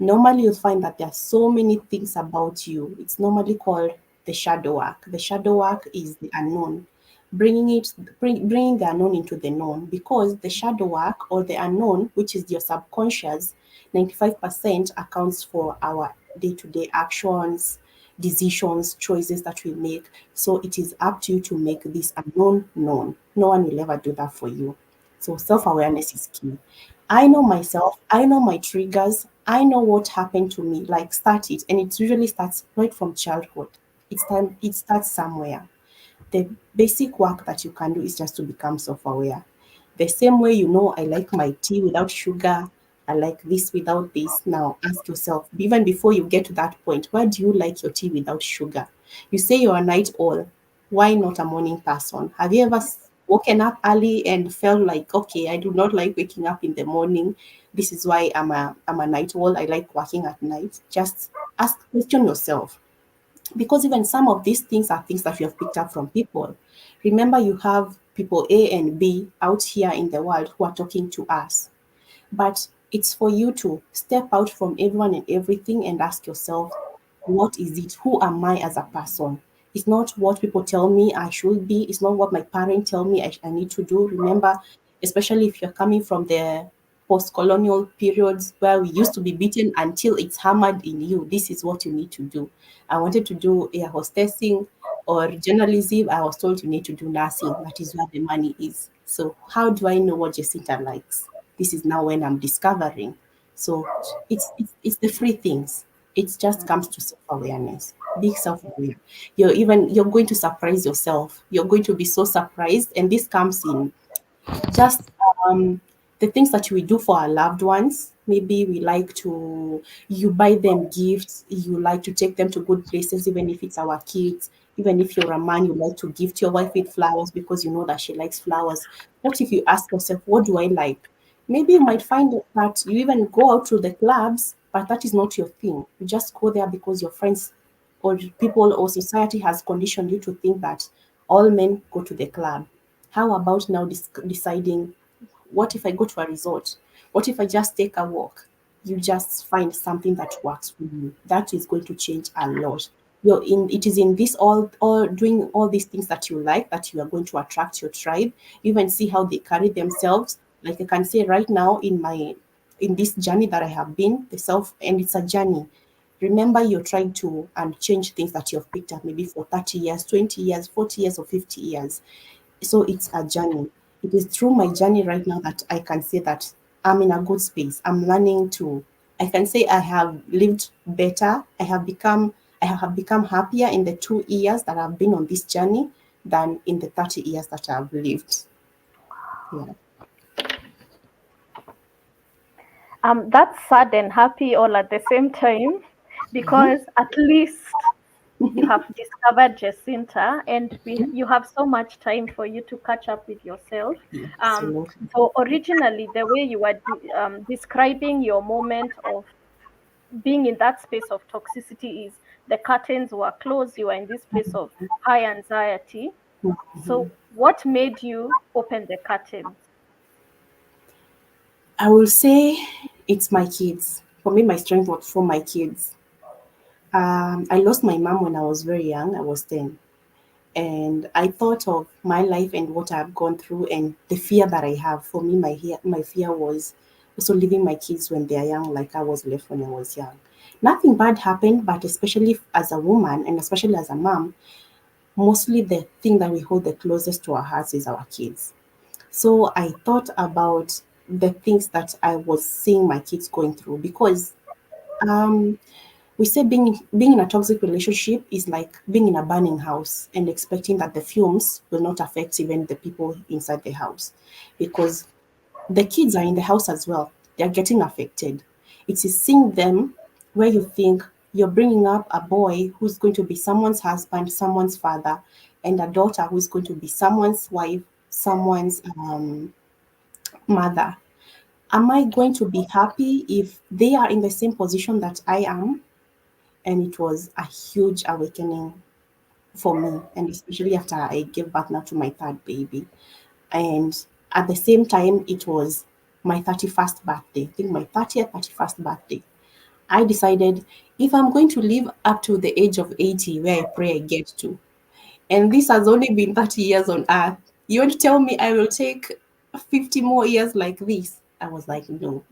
Normally you'll find that there are so many things about you. It's normally called the shadow work. The shadow work is the unknown, bringing the unknown into the known, because the shadow work or the unknown, which is your subconscious, 95% accounts for our day-to-day actions, decisions, choices that we make. So it is up to you to make this unknown known. No one will ever do that for you. So self awareness is key. I know myself, I know my triggers, I know what happened to me. Like start it. And it usually starts right from childhood. It starts somewhere. The basic work that you can do is just to become self aware. The same way you know I like my tea without sugar, I like this without this. Now ask yourself, even before you get to that point, why do you like your tea without sugar? You say you're a night owl. Why not a morning person? Have you ever woken up early and felt like, okay, I do not like waking up in the morning. This is why I'm a night owl. I like working at night. Just question yourself, because even some of these things are things that you have picked up from people. Remember, you have people A and B out here in the world who are talking to us. But it's for you to step out from everyone and everything and ask yourself, what is it? Who am I as a person? It's not what people tell me I should be. It's not what my parents tell me I need to do. Remember, especially if you're coming from the post colonial periods where we used to be beaten until it's hammered in you. This is what you need to do. I wanted to do air hostessing or journalism. I was told you need to do nursing. That is where the money is. So, how do I know what Jacinta likes? This is now when I'm discovering. So it's the free things. It just comes to self-awareness. Be self-aware. You're going to surprise yourself. You're going to be so surprised. And this comes in just the things that we do for our loved ones. Maybe we like to, you buy them gifts, you like to take them to good places, even if it's our kids. Even if you're a man, you like to gift your wife with flowers because you know that she likes flowers. What if you ask yourself, what do I like? Maybe you might find that you even go out to the clubs, but that is not your thing. You just go there because your friends or people or society has conditioned you to think that all men go to the club. How about now deciding, what if I go to a resort? What if I just take a walk? You just find something that works for you. That is going to change a lot. You're in it is in this all doing all these things that you like that you are going to attract your tribe. You even see how they carry themselves. Like I can say right now in this journey that I have been, the self, and it's a journey. Remember, you're trying to and change things that you've picked up maybe for 30 years, 20 years, 40 years, or 50 years. So it's a journey. It is through my journey right now that I can say that I'm in a good space. I'm learning to, I can say I have lived better. I have become happier in the 2 years that I've been on this journey than in the 30 years that I've lived. Yeah. That's sad and happy all at the same time, Mhm. because at least you have discovered Jacinta, and you have so much time for you to catch up with yourself. Um, Absolutely. so originally, the way you were describing your moment of being in that space of toxicity is the curtains were closed. You were in this place of high anxiety. So, what made you open the curtains? I will say it's my kids. For me, my strength was for my kids. I lost my mom when I was very young. I was 10. And I thought of my life and what I've gone through and the fear that I have. For me, my fear was also leaving my kids when they are young, like I was left when I was young. Nothing bad happened, but especially as a woman and especially as a mom, mostly the thing that we hold the closest to our hearts is our kids. So I thought about the things that I was seeing my kids going through because um, we say being in a toxic relationship is like being in a burning house and expecting that the fumes will not affect even the people inside the house, because the kids are in the house as well. They're getting affected. It is seeing them where you think you're bringing up a boy who's going to be someone's husband, someone's father, and a daughter who's going to be someone's wife, someone's mother. Am I going to be happy if they are in the same position that I am? And it was a huge awakening for me, and especially after I gave birth now to my third baby. And at the same time, it was my 31st birthday. I think my 30th, 31st birthday. I decided if I'm going to live up to the age of 80, where I pray I get to, and this has only been 30 years on earth, you want to tell me I will take 50 more years like this? I was like, no,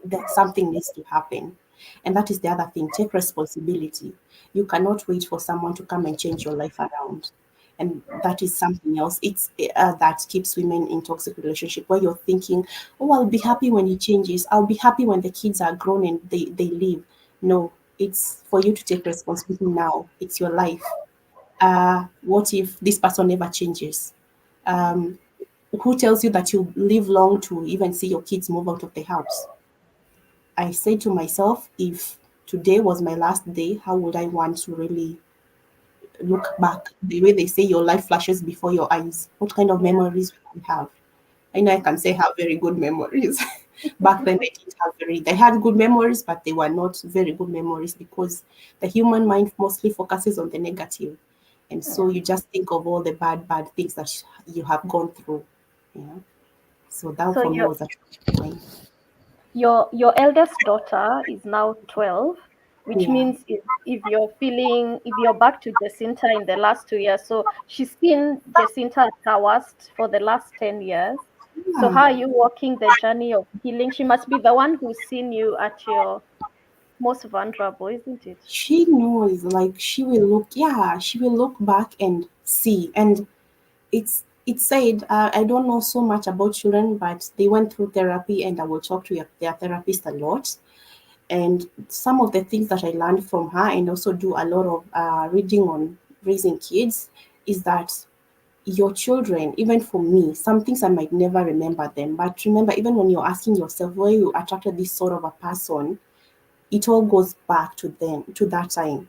that something needs to happen. And that is the other thing, take responsibility. You cannot wait for someone to come and change your life around. and that is something else. It's that keeps women in toxic relationship where you're thinking, oh, I'll be happy when he changes, I'll be happy when the kids are grown and they leave. No, it's for you to take responsibility now. It's your life. What if this person never changes? um, who tells you that you live long to even see your kids move out of the house? I say to myself, if today was my last day, how would I want to really look back? The way they say your life flashes before your eyes, what kind of Yeah. memories would I have? I know I can say I have very good memories. Back then, I didn't have very. They had good memories, but they were not very good memories because the human mind mostly focuses on the negative, and so Yeah. you just think of all the bad things that you have gone through. Yeah. So that So for me was a point. your eldest daughter is now 12, which Yeah. means if you're back to Jacinta in the last 2 years, so she's seen Jacinta at her worst for the last 10 years. So Yeah. how are you walking the journey of healing? She must be the one who's seen you at your most vulnerable, isn't it? She knows, like she will look back and see. And it's said, I don't know so much about children, but they went through therapy, and I will talk to their therapist a lot. And some of the things that I learned from her, and also do a lot of reading on raising kids, is that your children, even for me, some things I might never remember them, but remember, even when you're asking yourself why you attracted this sort of a person, it all goes back to then, to that time.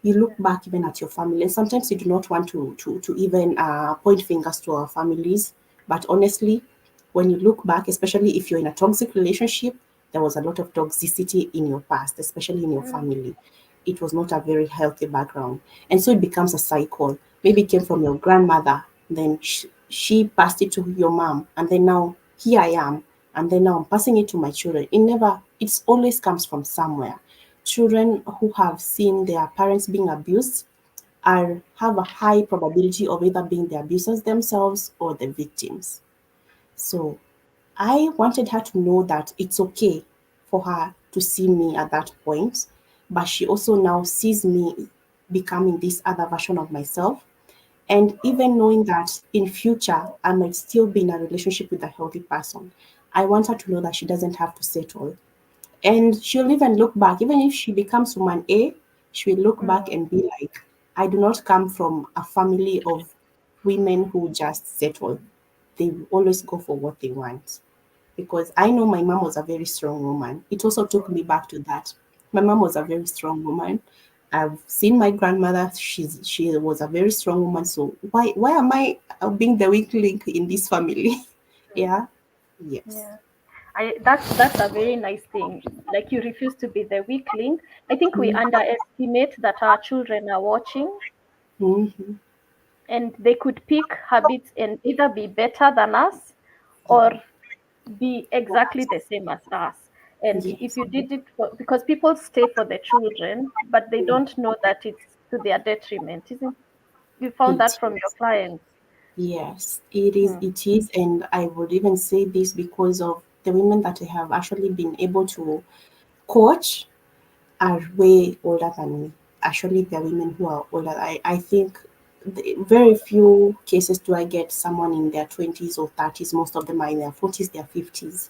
You look Yeah. back even at your family, and sometimes you do not want to even point fingers to our families, but honestly, when you look back, especially if you're in a toxic relationship, there was a lot of toxicity in your past, especially in your Mm, family. It was not a very healthy background, and so it becomes a cycle. Maybe it came from your grandmother, then she passed it to your mom, and then now here I am, and then now I'm passing it to my children. It always comes from somewhere. Children who have seen their parents being abused are have a high probability of either being the abusers themselves or the victims. So I wanted her to know that it's okay for her to see me at that point, but she also now sees me becoming this other version of myself. And even knowing that in future I might still be in a relationship with a healthy person, I want her to know that she doesn't have to settle. And she'll even look back, even if she becomes woman A, she will look back mm, and be like, I do not come from a family of women who just settle. They will always go for what they want. Because I know my mom was a very strong woman. It also took me back to that. My mom was a very strong woman. I've seen my grandmother. She was a very strong woman. So why am I being the weak link in this family? mm. Yeah. Yes. Yeah. That's a very nice thing. Like you refuse to be the weak link. I think we underestimate that our children are watching Mm-hmm. and they could pick habits and either be better than us or Yeah. be exactly the same as us. And if Yes. you did it because people stay for the children, but they don't know that it's to their detriment, isn't you found that It from your is. clients? Yes, it is. Mm, It is. And I would even say this because of the women that I have actually been able to coach are way older than me. Actually, there are women who are older. I think very few cases do I get someone in their 20s or 30s. Most of them are in their 40s, their 50s.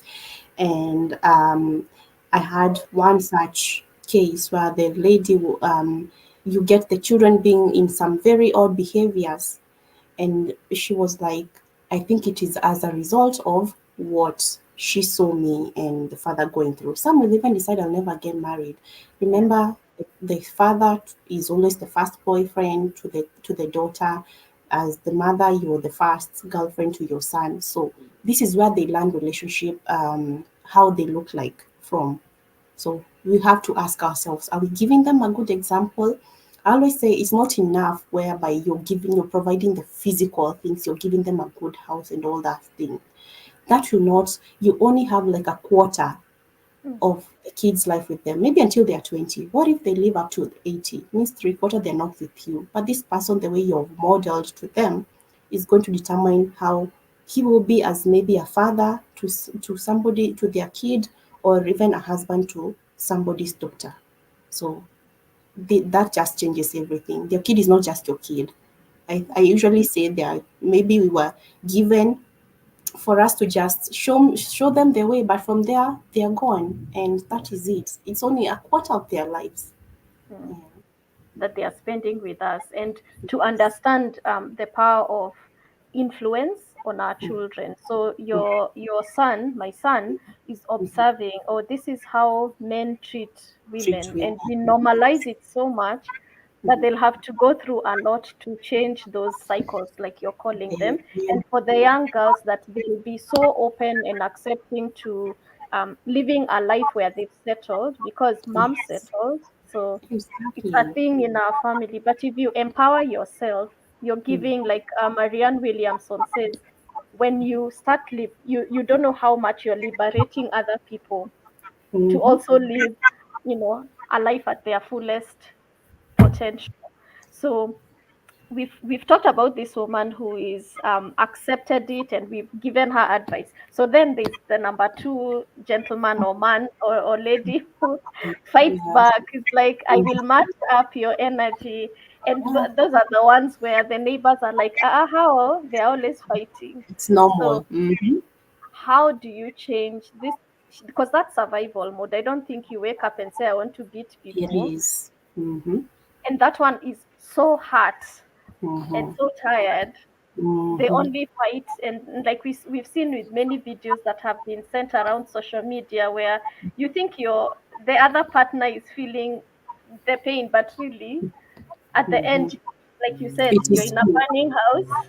And I had one such case where the lady, you get the children being in some very odd behaviors, and she was like, I think it is as a result of what she saw me and the father going through. Some will even decide I'll never get married. yeah. Remember, the father is always the first boyfriend to the daughter. As the mother, you're the first girlfriend to your son. So this is where they learn relationship, how they look like from. So we have to ask ourselves, are we giving them a good example? I always say it's not enough whereby you're providing the physical things, you're giving them a good house and all that thing. That will not, you only have like a quarter Mm, of the kid's life with them, maybe until they're 20. What if they live up to 80? Means three quarter they're not with you. But this person, the way you're modeled to them, is going to determine how he will be as maybe a father to somebody, to their kid, or even a husband to somebody's daughter. So that just changes everything. Your kid is not just your kid. I usually say that maybe we were given for us to just show them the way, but from there they are gone, and that is it. It's only a quarter of their lives. Mm. Yeah. That they are spending with us, and to understand the power of influence on our children. So your son, my son, is Mhm. observing, oh, this is how men treat Treat women, women. and we normalize it so much that Mhm. they'll have to go through a lot to change those cycles, like you're calling Yeah, them. yeah. And for the young girls, that they'll be so open and accepting to living a life where they've settled because mom Yes, settled. So it's a exactly. thing in our family. But if you empower yourself, you're Mm. giving, like Marianne Williamson says, when you start live, you don't know how much you're liberating other people to Mm-hmm. also live, a life at their fullest potential. So we've talked about this woman who is accepted it, and we've given her advice. So then there's the number two gentleman or man or lady who fights Yeah. back. It's like, I Mm. will match up your energy. And Yeah. those are the ones where the neighbors are like, how they're always fighting. It's normal. So Mm-hmm. how do you change this? Because that's survival mode. I don't think you wake up and say, I want to beat It people. is. Mm-hmm. And that one is so hard and Mm-hmm. so tired. They Mm-hmm. only fight, and like we've seen with many videos that have been sent around social media, where you think the other partner is feeling the pain, but really at the Mm-hmm. end, like you said, It you're is in a you. burning house,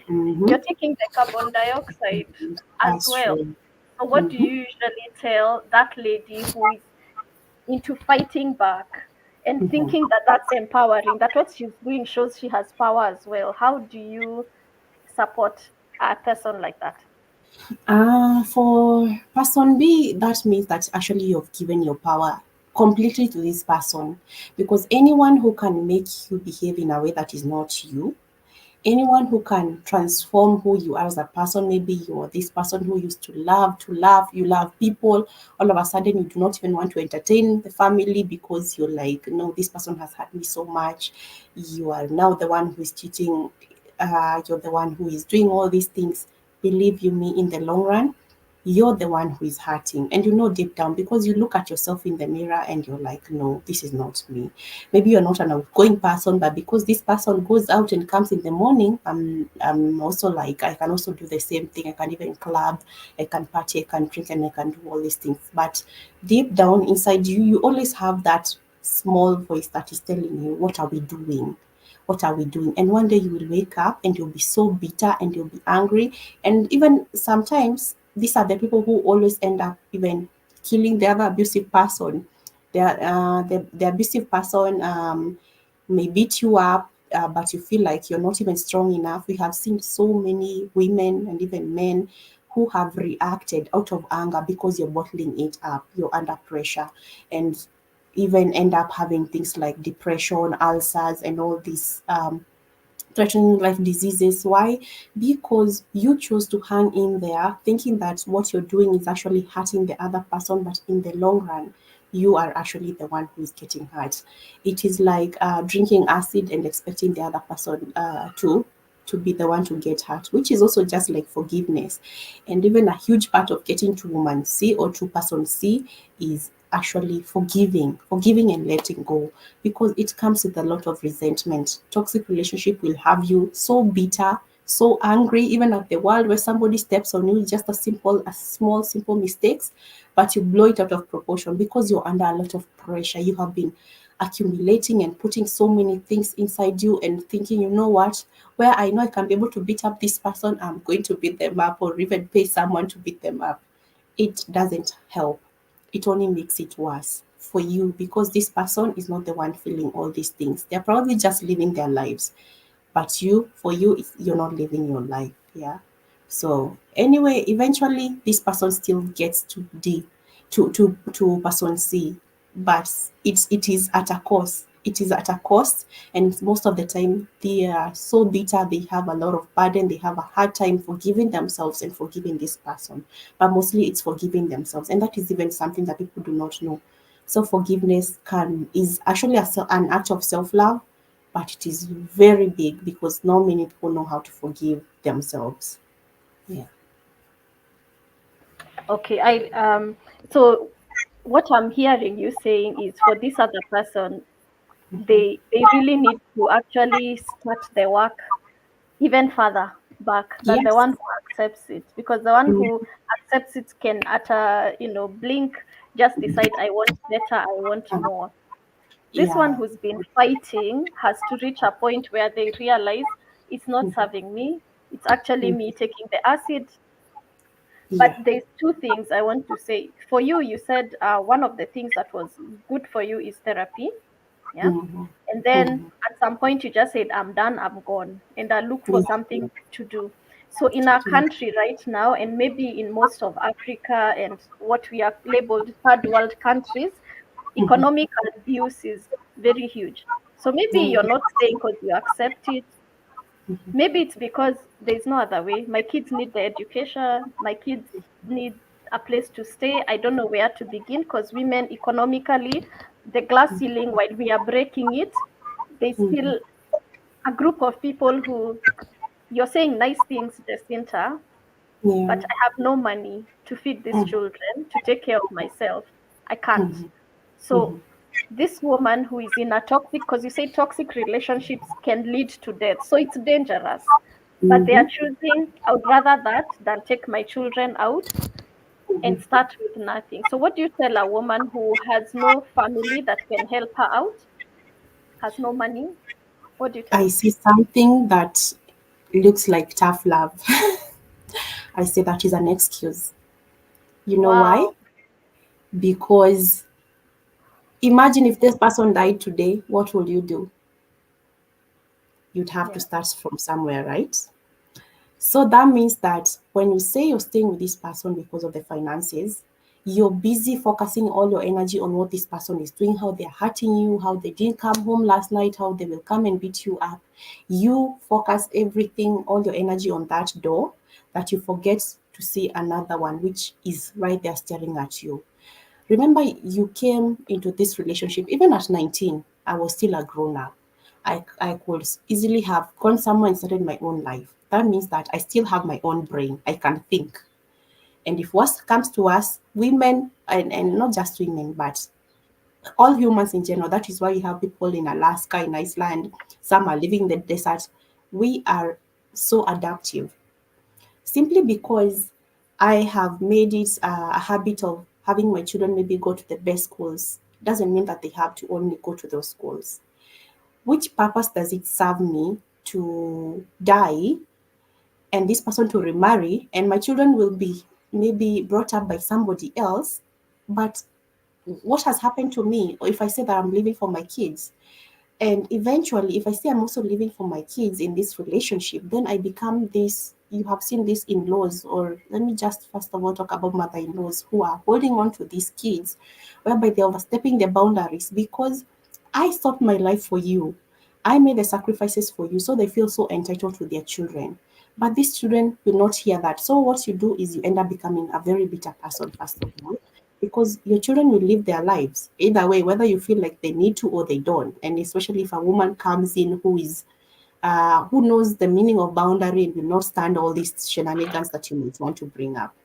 Mm-hmm. you're taking the carbon dioxide as That's well. true. So what do Mm-hmm. you usually tell that lady who is into fighting back and Mm-hmm. thinking that that's empowering, that what she's doing shows she has power as well? How do you support a person like that? For person B, that means that actually you've given your power completely to this person, because anyone who can make you behave in a way that is not you, anyone who can transform who you are as a person. Maybe you're this person who used to love, you love people. All of a sudden, you do not even want to entertain the family because you're like, no, this person has hurt me so much. You are now the one who is cheating. You're the one who is doing all these things. Believe you me, in the long run, you're the one who is hurting, and you know deep down, because you look at yourself in the mirror and you're like, no, this is not me. Maybe you're not an outgoing person, but because this person goes out and comes in the morning, I'm also like, I can also do the same thing. I can even club, I can party, I can drink, and I can do all these things. But deep down inside you, you always have that small voice that is telling you, what are we doing? What are we doing? And one day you will wake up and you'll be so bitter and you'll be angry. And even sometimes these are the people who always end up even killing the other abusive person. The abusive person may beat you up, but you feel like you're not even strong enough. We have seen so many women and even men who have reacted out of anger because you're bottling it up, you're under pressure, and even end up having things like depression, ulcers, and all these threatening life diseases. Why? Because you chose to hang in there thinking that what you're doing is actually hurting the other person, but in the long run, you are actually the one who is getting hurt. It is like drinking acid and expecting the other person to be the one to get hurt, which is also just like forgiveness. And even a huge part of getting to woman C or to person C is actually forgiving and letting go, because it comes with a lot of resentment. Toxic relationship will have you so bitter, so angry, even at the world, where somebody steps on you, just a small, simple mistakes, but you blow it out of proportion because you're under a lot of pressure. You have been accumulating and putting so many things inside you and thinking, you know what, where I know I can be able to beat up this person, I'm going to beat them up, or even pay someone to beat them up. It doesn't help. It only makes it worse for you, because this person is not the one feeling all these things. They're probably just living their lives. But for you, you're not living your life. Yeah. So anyway, eventually this person still gets to D, to person C, but it is at a cost. It is at a cost, and most of the time they are so bitter. They have a lot of burden. They have a hard time forgiving themselves and forgiving this person. But mostly it's forgiving themselves, and that is even something that people do not know. So forgiveness can is actually an act of self love, but it is very big because not many people know how to forgive themselves. Yeah. Okay, so what I'm hearing you saying is for this other person, they really need to actually start the work even further back than the Yes. one who accepts it, because the one Mm, who accepts it can at a blink just decide, I want better, I want more. This one yeah. who's been fighting has to reach a point where they realize it's not Mhm. serving me, it's actually Mm, me taking the acid. But yeah. there's two things I want to say. For you, you said one of the things that was good for you is therapy. Yeah. Mhm. And then Mhm. at some point, you just said, I'm done, I'm gone. And I look for something to do. So in our Yeah. country right now, and maybe in most of Africa and what we are labeled third world countries, Mhm. economic abuse is very huge. So maybe Yeah. you're not staying because you accept it. Maybe it's because there's no other way. My kids need the education. My kids need a place to stay. I don't know where to begin because women economically, the glass ceiling, while we are breaking it, there's Mhm. still a group of people who, you're saying nice things, Jacinta, Yeah. but I have no money to feed these Mhm. children, to take care of myself. I can't. Mhm. So this woman who is in a toxic, because you say toxic relationships can lead to death, so it's dangerous. But they are Mhm. choosing, I would rather that than take my children out and start with nothing. So what do you tell a woman who has no family that can help her out, has no money? What do you tell I her? see something that looks like tough love. I say that is an excuse. You know why? Wow. Because imagine if this person died today, what will you do? You'd have to Yeah. start from somewhere, right? So that means that when you say you're staying with this person because of the finances, you're busy focusing all your energy on what this person is doing, how they're hurting you, how they didn't come home last night, how they will come and beat you up. You focus everything, all your energy on that door, that you forget to see another one, which is right there staring at you. Remember, you came into this relationship, even at 19, I was still a grown up. I could easily have gone somewhere and started my own life. That means that I still have my own brain. I can think. And if worst comes to us, women, and not just women, but all humans in general, that is why you have people in Alaska, in Iceland, some are living in the desert. We are so adaptive simply because I have made it a habit of having my children maybe go to the best schools. Doesn't mean that they have to only go to those schools. Which purpose does it serve me to die and this person to remarry and my children will be maybe brought up by somebody else? But what has happened to me, or if I say that I'm living for my kids, and eventually, if I say I'm also living for my kids in this relationship, then I become this. You have seen this in laws, or let me just first of all talk about mother in laws who are holding on to these kids, whereby they're overstepping their boundaries because I stopped my life for you. I made the sacrifices for you, so they feel so entitled to their children. But these children will not hear that. So, what you do is you end up becoming a very bitter person, first of all, because your children will live their lives either way, whether you feel like they need to or they don't. And especially if a woman comes in who knows the meaning of boundary and will not stand all these shenanigans that you might want to bring up.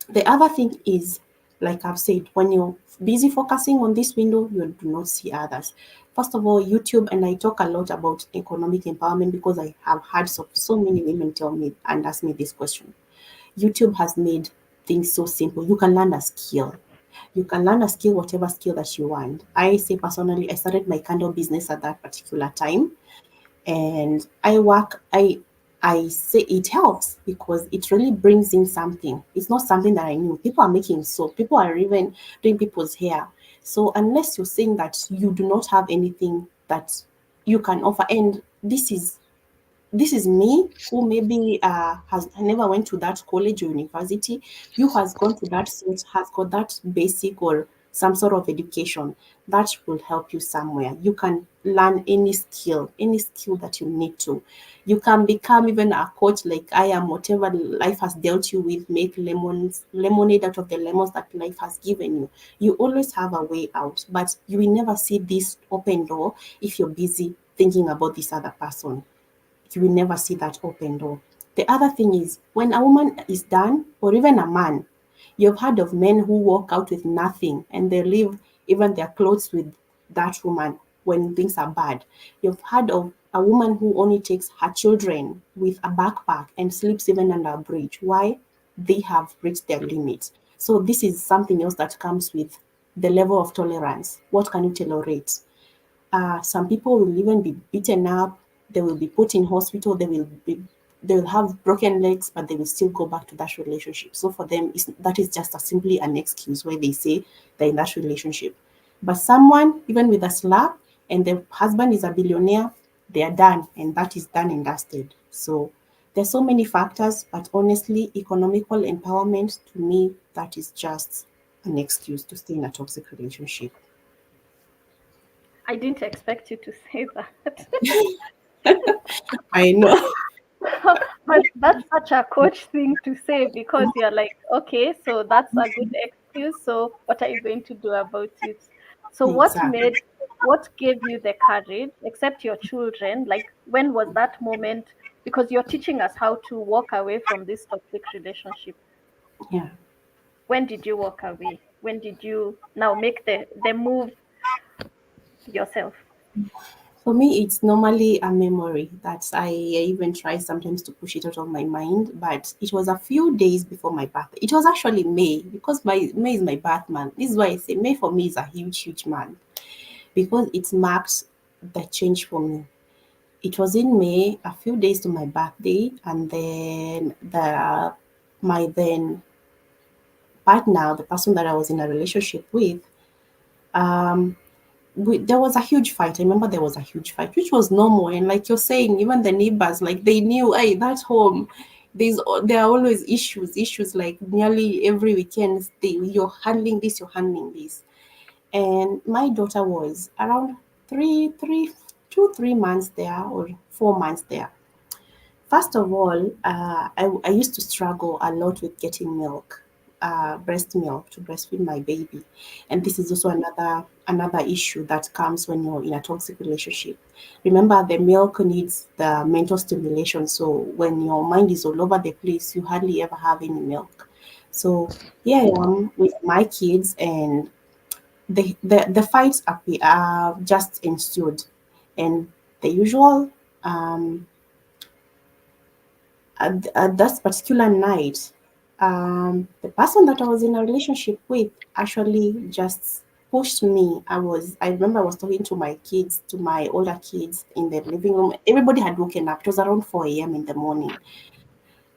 The other thing is, like I've said, when you're busy focusing on this window, you do not see others. First of all, YouTube, and I talk a lot about economic empowerment because I have had so many women tell me and ask me this question. YouTube has made things so simple. You can learn a skill. You can learn a skill, whatever skill that you want. I say personally, I started my candle business at that particular time, and I say it helps because it really brings in something. It's not something that I knew. People are making soap. People are even doing people's hair. So unless you're saying that you do not have anything that you can offer, and this is me who maybe has never went to that college or university. You has gone to that sort, has got that basic or some sort of education that will help you somewhere. You can learn any skill that you need to. You can become even a coach like I am. Whatever life has dealt you with, make lemonade out of the lemons that life has given you. You always have a way out, but you will never see this open door if you're busy thinking about this other person. You will never see that open door. The other thing is when a woman is done, or even a man, you've heard of men who walk out with nothing and they leave even their clothes with that woman when things are bad. You've heard of a woman who only takes her children with a backpack and sleeps even under a bridge. Why? They have reached their limit. So this is something else that comes with the level of tolerance. What can you tolerate? Some people will even be beaten up. They will be put in hospital. They will have broken legs, but they will still go back to that relationship. So for them, that is just simply an excuse where they say they're in that relationship. But someone, even with a slap, and the husband is a billionaire, they are done, and that is done and dusted. So there's so many factors, but honestly, economical empowerment to me, that is just an excuse to stay in a toxic relationship. I didn't expect you to say that. I know. But that's such a coach thing to say because you're like, okay, so that's a good excuse. So what are you going to do about it? So Exactly. what gave you the courage, except your children? Like, when was that moment? Because you're teaching us how to walk away from this toxic relationship. Yeah. When did you walk away? When did you now make the move yourself? For me, it's normally a memory that I even try sometimes to push it out of my mind. But it was a few days before my birthday. It was actually May because my May is my birth month. This is why I say May for me is a huge, huge month because it marks the change for me. It was in May, a few days to my birthday, and then my then partner, the person that I was in a relationship with, um, there was a huge fight. I remember there was a huge fight, which was normal. And like you're saying, even the neighbors, like they knew, hey, that's home. There are always issues like nearly every weekend. You're handling this, you're handling this. And my daughter was around 3 months there or 4 months there. First of all, I used to struggle a lot with getting milk, breast milk to breastfeed my baby, and this is also another issue that comes when you're in a toxic relationship. Remember, the milk needs the mental stimulation, so when your mind is all over the place, you hardly ever have any milk. So here I am with my kids, and the fights just ensued, and the usual. Um, at that particular night, the person that I was in a relationship with actually just pushed me. I remember I was talking to my kids, to my older kids in the living room. Everybody had woken up. It was around 4 a.m. in the morning.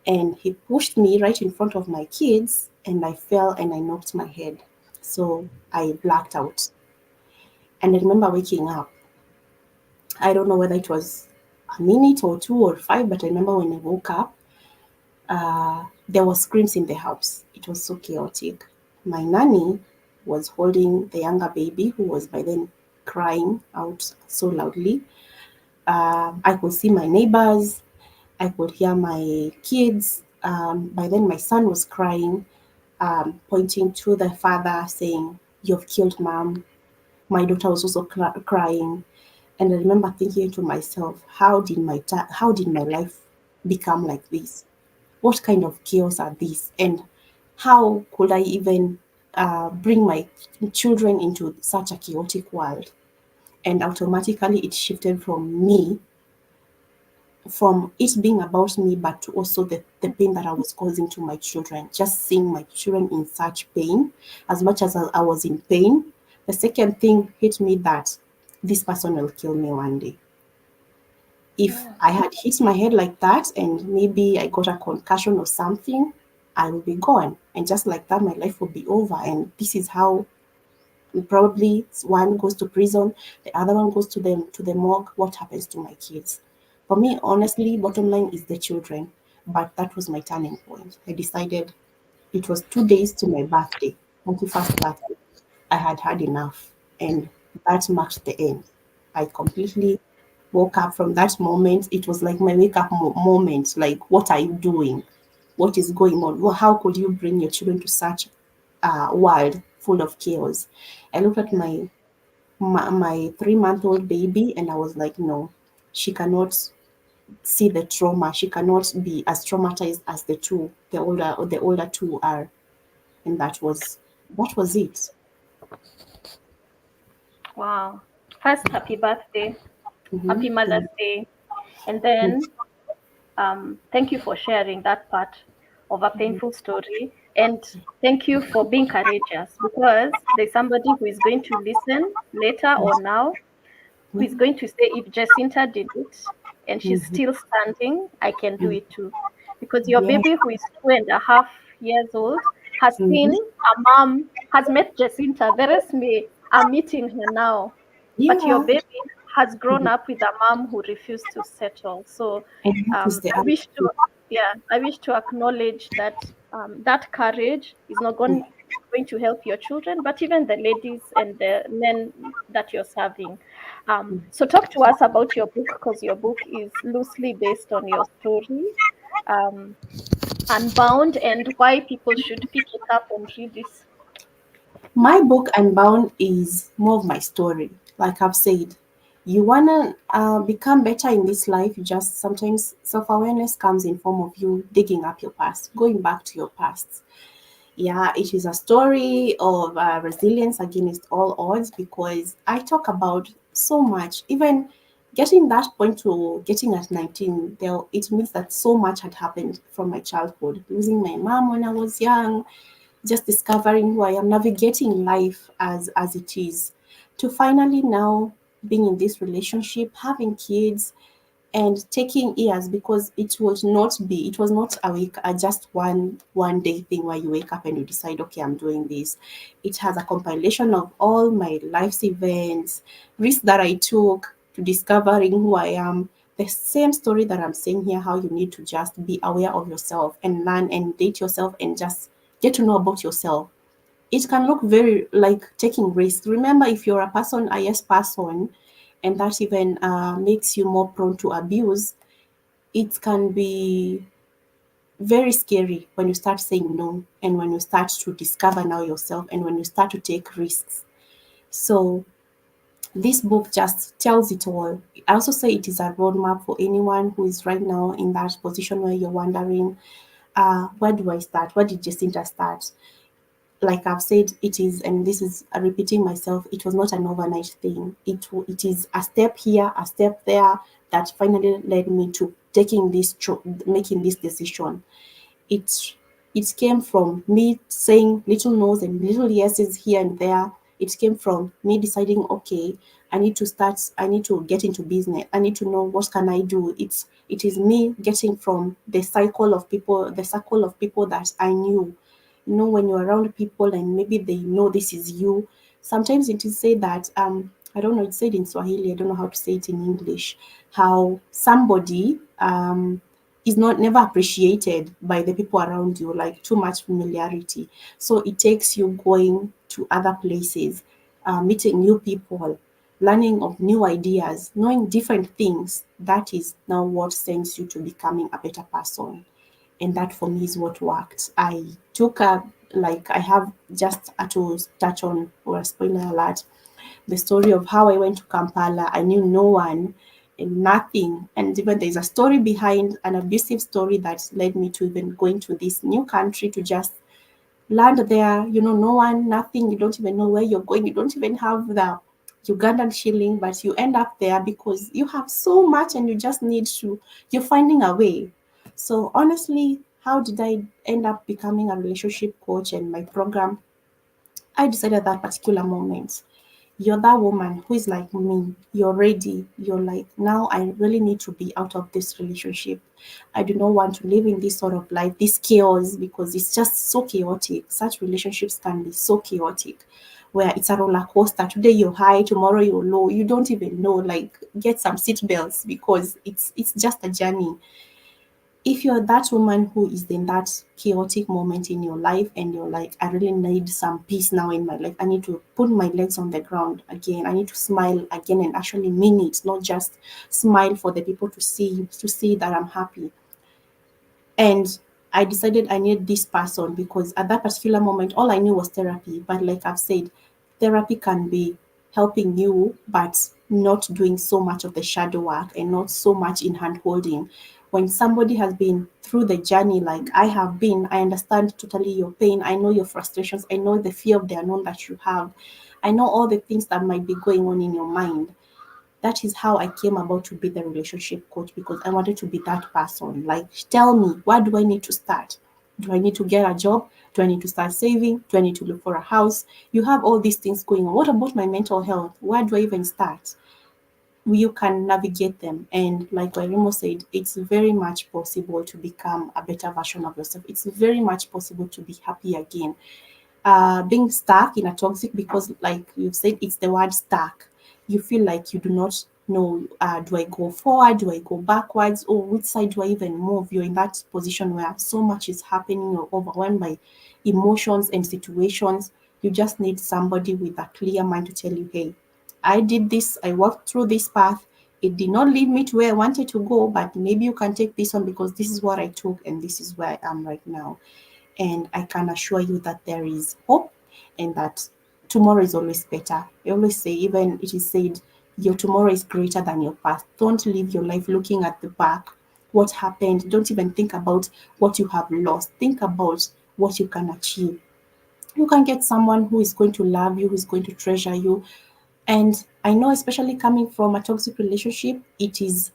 And he pushed me right in front of my kids, and I fell and I knocked my head. So I blacked out. And I remember waking up. I don't know whether it was a minute or two or five, but I remember when I woke up, there were screams in the house. It was so chaotic. My nanny was holding the younger baby who was by then crying out so loudly. I could see my neighbors. I could hear my kids. By then, my son was crying, pointing to the father, saying, "You've killed mom." My daughter was also crying, and I remember thinking to myself, how did my life become like this? What kind of chaos are these? And how could I even bring my children into such a chaotic world? And automatically it shifted from it being about me, but to also the pain that I was causing to my children. Just seeing my children in such pain, as much as I was in pain, the second thing hit me that this person will kill me one day. If Yeah. I had hit my head like that and maybe I got a concussion or something, I will be gone. And just like that, my life will be over. And this is how probably one goes to prison, the other one goes to the morgue. What happens to my kids? For me, honestly, bottom line is the children. But that was my turning point. I decided it was 2 days to my birthday, 21st birthday. I had had enough, and that marked the end. I completely woke up from that moment. It was like my wake up moment. Like, what are you doing? What is going on? How could you bring your children to such a world full of chaos? I looked at Yeah. my 3-month old baby and I was like, no, she cannot see the trauma. She cannot be as traumatized as the older two are. And that was it. Wow. First, happy birthday, Mm-hmm. happy Mother's Day, and then thank you for sharing that part of a painful story. And thank you for being courageous, because there's somebody who is going to listen later or now who is going to say, if Jacinta did it and she's Mm-hmm. still standing, I can do it too. Because your Yes. baby, who is 2.5 years old, has seen Mm-hmm. a mom, has met Jacinta. The rest may are meeting her now. But your Yeah. baby has grown Mhm. up with a mom who refused to settle. So And that is the I wish to, attitude. yeah, I wish to acknowledge that that courage is not going to help your children, but even the ladies and the men that you're serving. So talk to us about your book, because your book is loosely based on your story, um, Unbound, and why people should pick it up and read this. My book Unbound is more of my story. Like I've said, you wanna become better in this life. You just sometimes self-awareness comes in form of you digging up your past, going back to your past. Yeah, it is a story of resilience against all odds, because I talk about so much. Even getting that point to getting at 19, it means that so much had happened from my childhood. Losing my mom when I was young, just discovering who I am, navigating life as it is, to finally now being in this relationship, having kids, and taking years, because it was not a week, just one day thing where you wake up and you decide, okay, I'm doing this. It has a compilation of all my life's events, risks that I took to discovering who I am. The same story that I'm saying here, how you need to just be aware of yourself and learn and date yourself and just get to know about yourself. It can look very like taking risks. Remember, if you're a person, a yes person, and that even makes you more prone to abuse, it can be very scary when you start saying no, and when you start to discover now yourself, and when you start to take risks. So this book just tells it all. I also say it is a roadmap for anyone who is right now in that position where you're wondering, where do I start? Where did Jacinta start? Like I've said, it is, and this is repeating myself, it was not an overnight thing. It is a step here, a step there, that finally led me to making this decision. It it came from me saying little no's and little yeses here and there. It came from me deciding, okay, I need to get into business. I need to know what can I do. It is me getting from the circle of people that I knew. When you're around people and maybe they know this is you. Sometimes it is said that I don't know, it's said in Swahili, I don't know how to say it in English, how somebody is not never appreciated by the people around you, like too much familiarity. So it takes you going to other places, meeting new people, learning of new ideas, knowing different things. That is now what sends you to becoming a better person. And that for me is what worked. I took a like I have just to touch on, or a spoiler alert, the story of how I went to Kampala. I knew no one and nothing. And even there's a story behind, an abusive story that led me to even going to this new country to just land there. No one, nothing. You don't even know where you're going. You don't even have the Ugandan shilling, but you end up there because you have so much and you just need to, you're finding a way. So honestly, how did I end up becoming a relationship coach and my program? I decided at that particular moment, you're that woman who is like me. You're ready. You're like, now I really need to be out of this relationship. I do not want to live in this sort of life, this chaos, because it's just so chaotic. Such relationships can be so chaotic, where it's a roller coaster. Today you're high, tomorrow you're low. You don't even know. Like, get some seat belts, because it's just a journey. If you're that woman who is in that chaotic moment in your life and you're like, I really need some peace now in my life, I need to put my legs on the ground again, I need to smile again and actually mean it, not just smile for the people to see that I'm happy. And I decided I needed this person, because at that particular moment all I knew was therapy. But like I've said, therapy can be helping you, but not doing so much of the shadow work and not so much in hand holding. When somebody has been through the journey like I have been, I understand totally your pain. I know your frustrations. I know the fear of the unknown that you have. I know all the things that might be going on in your mind. That is how I came about to be the relationship coach, because I wanted to be that person. Like, tell me, where do I need to start? Do I need to get a job? Do I need to start saving? Do I need to look for a house? You have all these things going on. What about my mental health? Where do I even start? You can navigate them. And like Wairimo said, it's very much possible to become a better version of yourself. It's very much possible to be happy again. Being stuck in a toxic, because like you've said, it's the word stuck. You feel like you do not know, do I go forward, do I go backwards, or which side do I even move? You're in that position where so much is happening, you're overwhelmed by emotions and situations. You just need somebody with a clear mind to tell you, hey, I did this, I walked through this path, it did not lead me to where I wanted to go, but maybe you can take this one because this is what I took and this is where I am right now. And I can assure you that there is hope and that tomorrow is always better. I always say, even it is said, your tomorrow is greater than your past. Don't live your life looking at the back, what happened. Don't even think about what you have lost. Think about what you can achieve. You can get someone who is going to love you, who is going to treasure you. And I know, especially coming from a toxic relationship, it is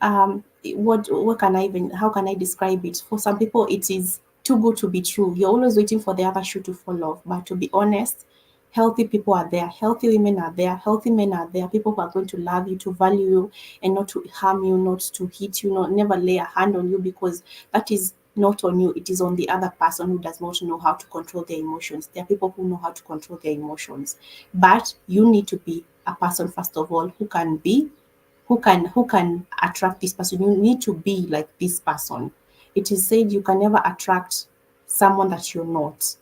what can I even how can I describe it? For some people it is too good to be true. You're always waiting for the other shoe to fall off. But to be honest, healthy people are there, healthy women are there, healthy men are there, people who are going to love you, to value you, and not to harm you, not to hit you, not never lay a hand on you, because that is not on you, it is on the other person who does not know how to control their emotions. There are people who know how to control their emotions. But you need to be a person, first of all, who can attract this person. You need to be like this person. It is said you can never attract someone that you're not.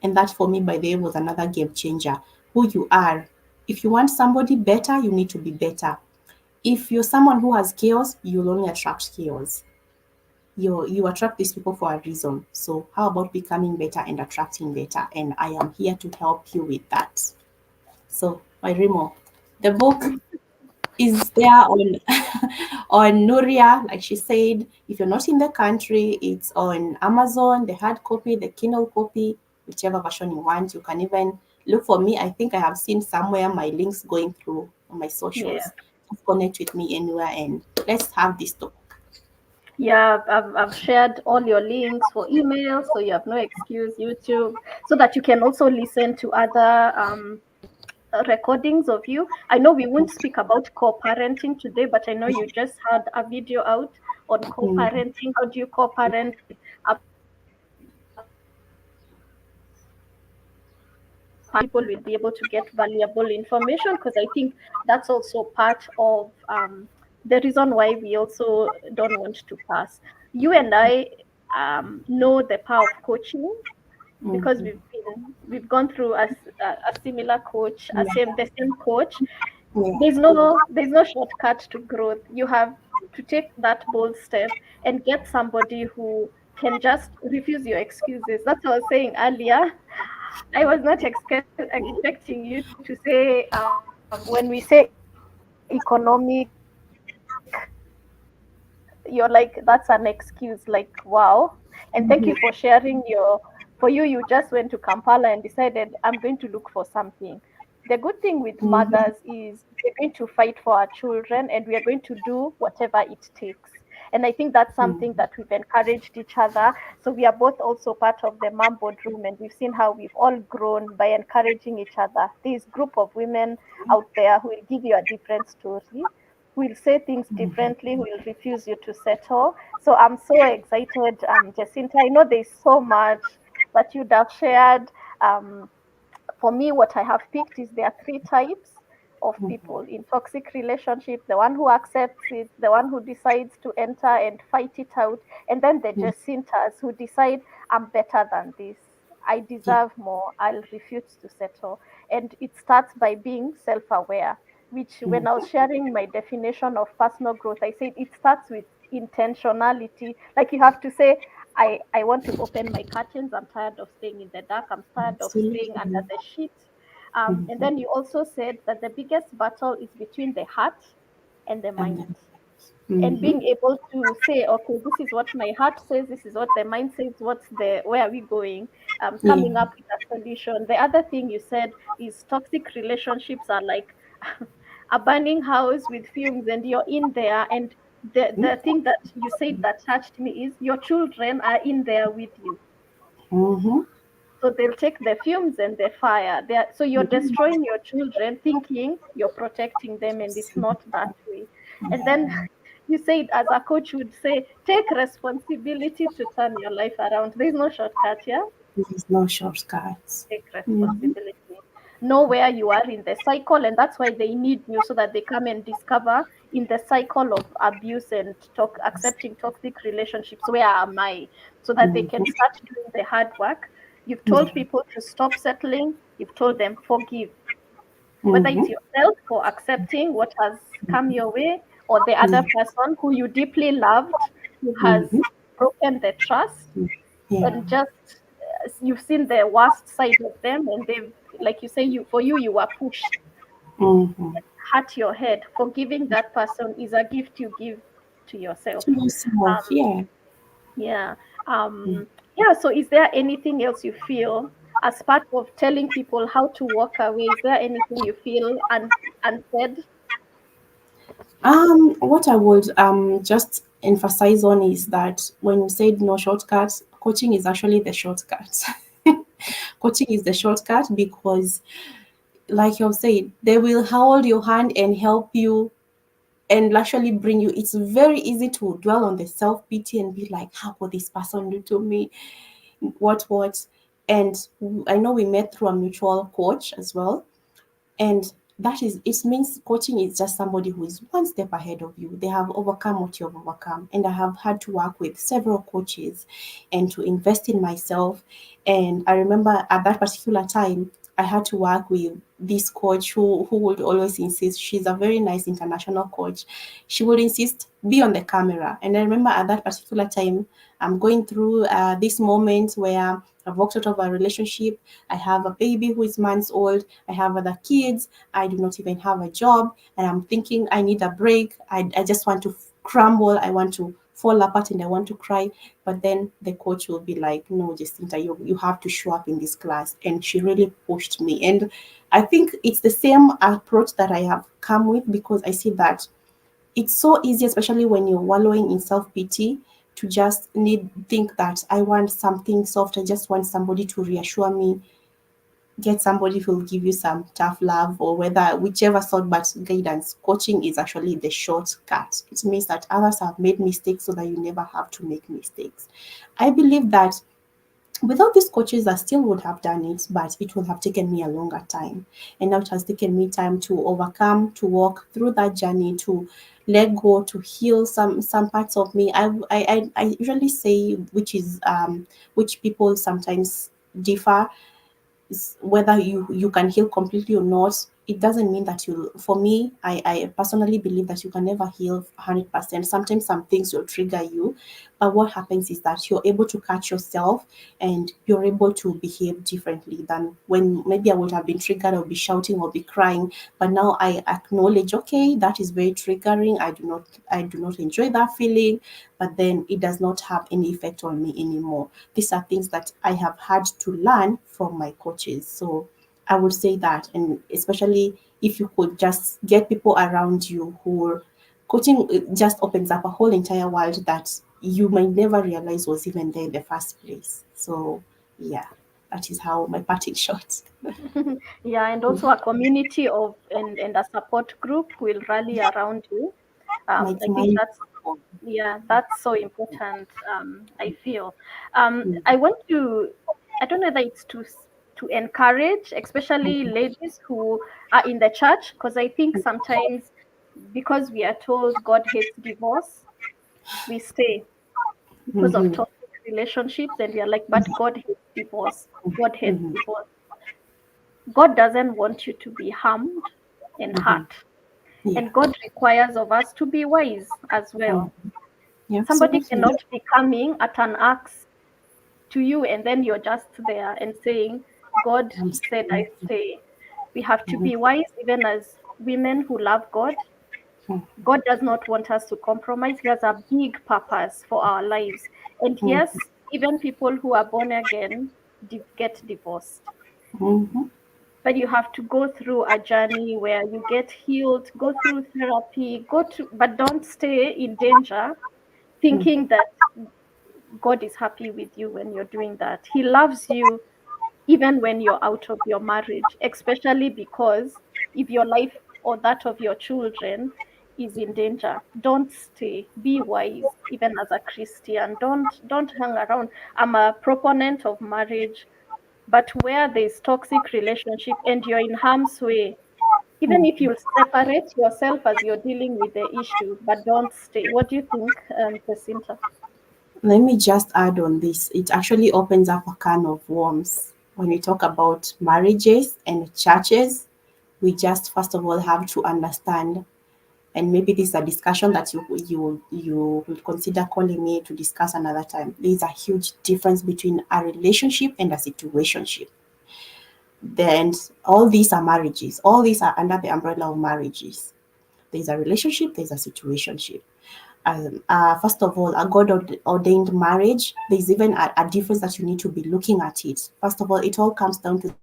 And that for me, by the way, was another game changer. Who you are. If you want somebody better, you need to be better. If you're someone who has chaos, you'll only attract chaos. You attract these people for a reason. So how about becoming better and attracting better? And I am here to help you with that. So, my Remo, the book is there on on Nuria, like she said. If you're not in the country, it's on Amazon, the hard copy, the Kindle copy, whichever version you want. You can even look for me. I think I have seen somewhere my links going through on my Yeah. socials. Just connect with me anywhere and let's have this talk. Yeah, I've shared all your links for email, so you have no excuse, YouTube, so that you can also listen to other recordings of you. I know we won't speak about co-parenting today, but I know you just had a video out on Mm, co-parenting. How do you co-parent with a partner who is toxic? People will be able to get valuable information, because I think that's also part of the reason why we also don't want to pass. You and I know the power of coaching, because mhm. we've gone through a similar coach, Yeah, the same coach. yeah. There's no shortcut to growth. You have to take that bold step and get somebody who can just refuse your excuses. That's what I was saying earlier. I was not expecting you to say, when we say economic, you're like, that's an excuse. Like, wow. And thank you for sharing your. For you just went to Kampala and decided, I'm going to look for something. The good thing with mothers is we're going to fight for our children, and we are going to do whatever it takes. And I think that's something that we've encouraged each other. So we are both also part of the mom boardroom, and we've seen how we've all grown by encouraging each other. This group of women out there who will give you a different story, who will say things differently, who will refuse you to settle. So I'm so excited, Jacinta. I know there's so much that you'd have shared. Um, for me, what I have picked is there are three types of people in toxic relationship: the one who accepts it, the one who decides to enter and fight it out, and then the Jacintas who decide, I'm better than this. I Yeah. deserve more. I'll refuse to settle. And it starts by being self aware, which, when I was sharing my definition of personal growth, I said it starts with intentionality. Like, you have to say, I want to open my curtains. I'm tired of staying in the dark. I'm tired of staying under Absolutely. the sheet. And then you also said that the biggest battle is between the heart and the And mind. then, And mm-hmm. being able to say, okay, this is what my heart says, this is what the mind says, where are we going? Yeah. Coming up with a solution. The other thing you said is toxic relationships are like a burning house with fumes, and you're in there. And the thing that you said that touched me is your children are in there with you. Mm-hmm. So they'll take the fumes and the fire. So you're destroying your children, thinking you're protecting them, and it's not that way. And then you said, as a coach would say, take responsibility to turn your life around. There's no shortcut, yeah? There's no shortcuts. Take Mm-hmm. responsibility. Know where you are in the cycle, and that's why they need you so that they come and discover in the cycle of abuse and accepting toxic relationships. Where am I? So that they can Mm-hmm. start doing the hard work. You've told Yeah. people to stop settling. You've told them forgive, whether Mm-hmm. it's yourself for accepting what has come your way, or the Yeah. other person who you deeply loved, who has Mm-hmm. broken the trust, Yeah. and just you've seen the worst side of them, and they've, like you say, you were pushed, Mm-hmm. hurt your head. Forgiving that person is a gift you give to yourself. To yourself, um yeah. yeah. Yeah, so is there anything else you feel, as part of telling people how to walk away, is there anything you feel unsaid? What I would just emphasize on is that when you said no shortcuts, coaching is actually the shortcut. Coaching is the shortcut because, like you've said, they will hold your hand and help you and actually bring you. It's very easy to dwell on the self pity and be like, how could this person do to me? What? And I know we met through a mutual coach as well, and that is, it means coaching is just somebody who is one step ahead of you. They have overcome what you have overcome, and I have had to work with several coaches and to invest in myself. And I remember at that particular time I had to work with this coach who would always insist. She's a very nice international coach. She would insist be on the camera. And I remember at that particular time I'm going through this moment where I've walked out of a relationship. I have a baby who is months old. I have other kids. I do not even have a job. And I'm thinking I need a break. I just want to crumble. I want to fall apart and I want to cry. But then the coach will be like, no, Jacinta, you have to show up in this class. And she really pushed me. And I think it's the same approach that I have come with, because I see that it's so easy, especially when you're wallowing in self pity, to just think that I want something soft. I just want somebody to reassure me, get somebody who will give you some tough love or whether whichever sort, but guidance. Coaching is actually the shortcut. It means that others have made mistakes so that you never have to make mistakes. I believe that without these coaches, I still would have done it, but it would have taken me a longer time. And now it has taken me time to overcome, to walk through that journey, to let go, to heal some parts of me. I usually say, which people sometimes differ, whether you can heal completely or not. It doesn't mean that you, for me, I personally believe that you can never heal 100%. Sometimes some things will trigger you, but what happens is that you're able to catch yourself and you're able to behave differently than when maybe I would have been triggered or be shouting or be crying. But now I acknowledge, okay, that is very triggering. I do not enjoy that feeling, but then it does not have any effect on me anymore. These are things that I have had to learn from my coaches. So I would say that, and especially if you could just get people around you who are coaching, it just opens up a whole entire world that you might never realize was even there in the first place. So yeah, that is how my parting shot. Yeah, and also a community of and a support group will rally around you. Like I think my that's, yeah, that's so important. I feel I want to, I don't know whether it's to encourage especially ladies who are in the church, because I think sometimes, because we are told God hates divorce, we stay because of mm-hmm, toxic relationships, and we are like, but God hates divorce. God hates mm-hmm, divorce. God doesn't want you to be harmed and mm-hmm. hurt. Yeah, And God requires of us to be wise as mm, well. yeah, Somebody absolutely. cannot be coming at an axe to you, and then you're just there and saying, God I'm said I saying, stay. We have to Mhm. be wise, even as women who love God. Mhm. God does not want us to compromise. He has a big purpose for our lives. And Mhm. yes, even people who are born again get divorced. Mhm. But you have to go through a journey where you get healed, go through therapy, but don't stay in danger Mhm. thinking that God is happy with you when you're doing that. He loves you even when you're out of your marriage, especially because if your life or that of your children is in danger, don't stay. Be wise, even as a Christian. Don't hang around. I'm a proponent of marriage, but where there's toxic relationship and you're in harm's way, even if Mhm. you separate yourself as you're dealing with the issue, but don't stay. What do you think, Jacinta? Let me just add on this. It actually opens up a can of worms. When we talk about marriages and churches, we just first of all have to understand, and maybe this is a discussion that you will consider calling me to discuss another time. There is a huge difference between a relationship and a situationship. Then all these are marriages. All these are under the umbrella of marriages. There's a relationship, there's a situationship. First of all, a God ordained marriage, there's even a difference that you need to be looking at it. First of all, it all comes down to the fact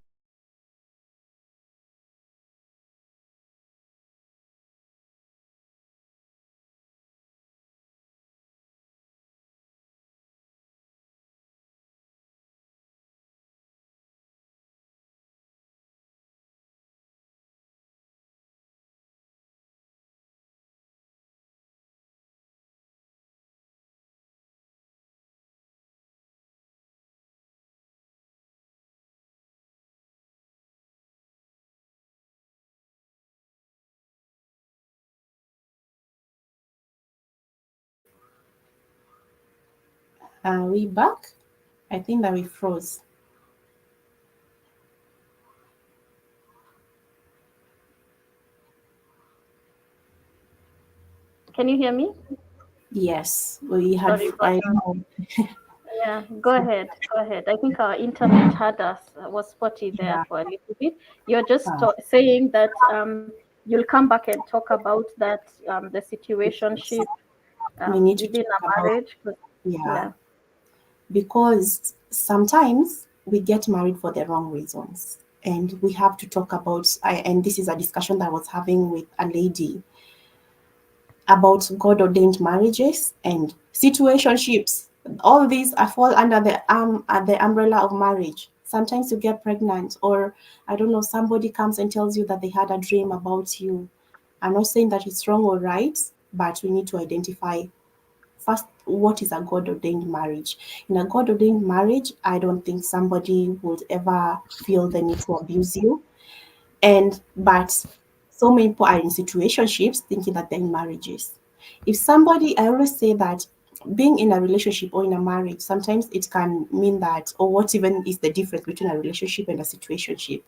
that are we back? I think that we froze. Can you hear me? Yes, we had. Sorry about I that. know. Yeah, go ahead. Go ahead. I think our internet had us was spotty there Yeah, for a little bit. You're just uh, saying that you'll come back and talk about that the situationship yes. We need to within talk a about, marriage. yeah, Yeah. because sometimes we get married for the wrong reasons. And we have to talk about, and this is a discussion that I was having with a lady about God ordained marriages and situationships. All these are fall under the umbrella of marriage. Sometimes you get pregnant, or I don't know, somebody comes and tells you that they had a dream about you. I'm not saying that it's wrong or right, but we need to identify first what is a God ordained marriage. In a God ordained marriage, I don't think somebody would ever feel the need to abuse you. And but so many people are in situationships thinking that they're in marriages. If somebody, I always say that being in a relationship or in a marriage, sometimes it can mean that, or what even is the difference between a relationship and a situationship?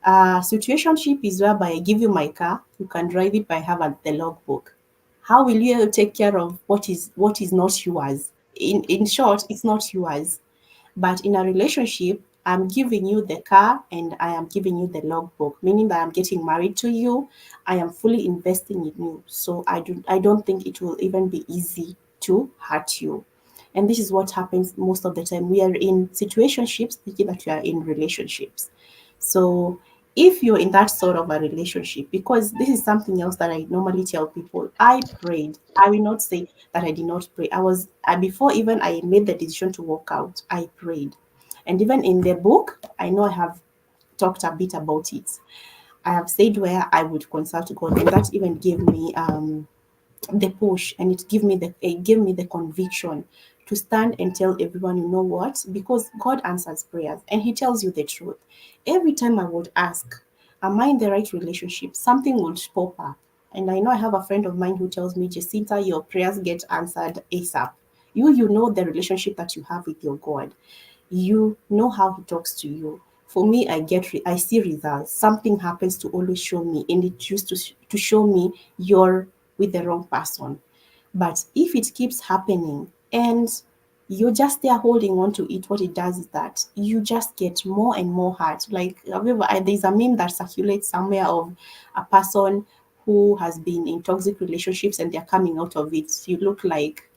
Situationship is whereby I give you my car, you can drive it, but I have the logbook. How will you take care of what is not yours? In short, it's not yours. But in a relationship, I'm giving you the car and I am giving you the logbook, meaning that I'm getting married to you. I am fully investing in you. So I don't think it will even be easy to hurt you. And this is what happens most of the time. We are in situationships thinking that we are in relationships. So if you're in that sort of a relationship, because this is something else that I normally tell people, I prayed. I will not say that I did not pray. Before even I made the decision to walk out, I prayed. And even in the book, I know I have talked a bit about it. I have said where I would consult God, and that even gave me the push, and it gave me the conviction to stand and tell everyone, you know what, because God answers prayers and he tells you the truth. Every time I would ask, am I in the right relationship, something would pop up. And I know I have a friend of mine who tells me, Jacinta, your prayers get answered ASAP. You know the relationship that you have with your God. You know how he talks to you. For me, I see results. Something happens to always show me, and it used to show me you're with the wrong person. But if it keeps happening, and you're just there holding on to it. What it does is that you just get more and more hurt. Like, however, there's a meme that circulates somewhere of a person who has been in toxic relationships and they're coming out of it. You look like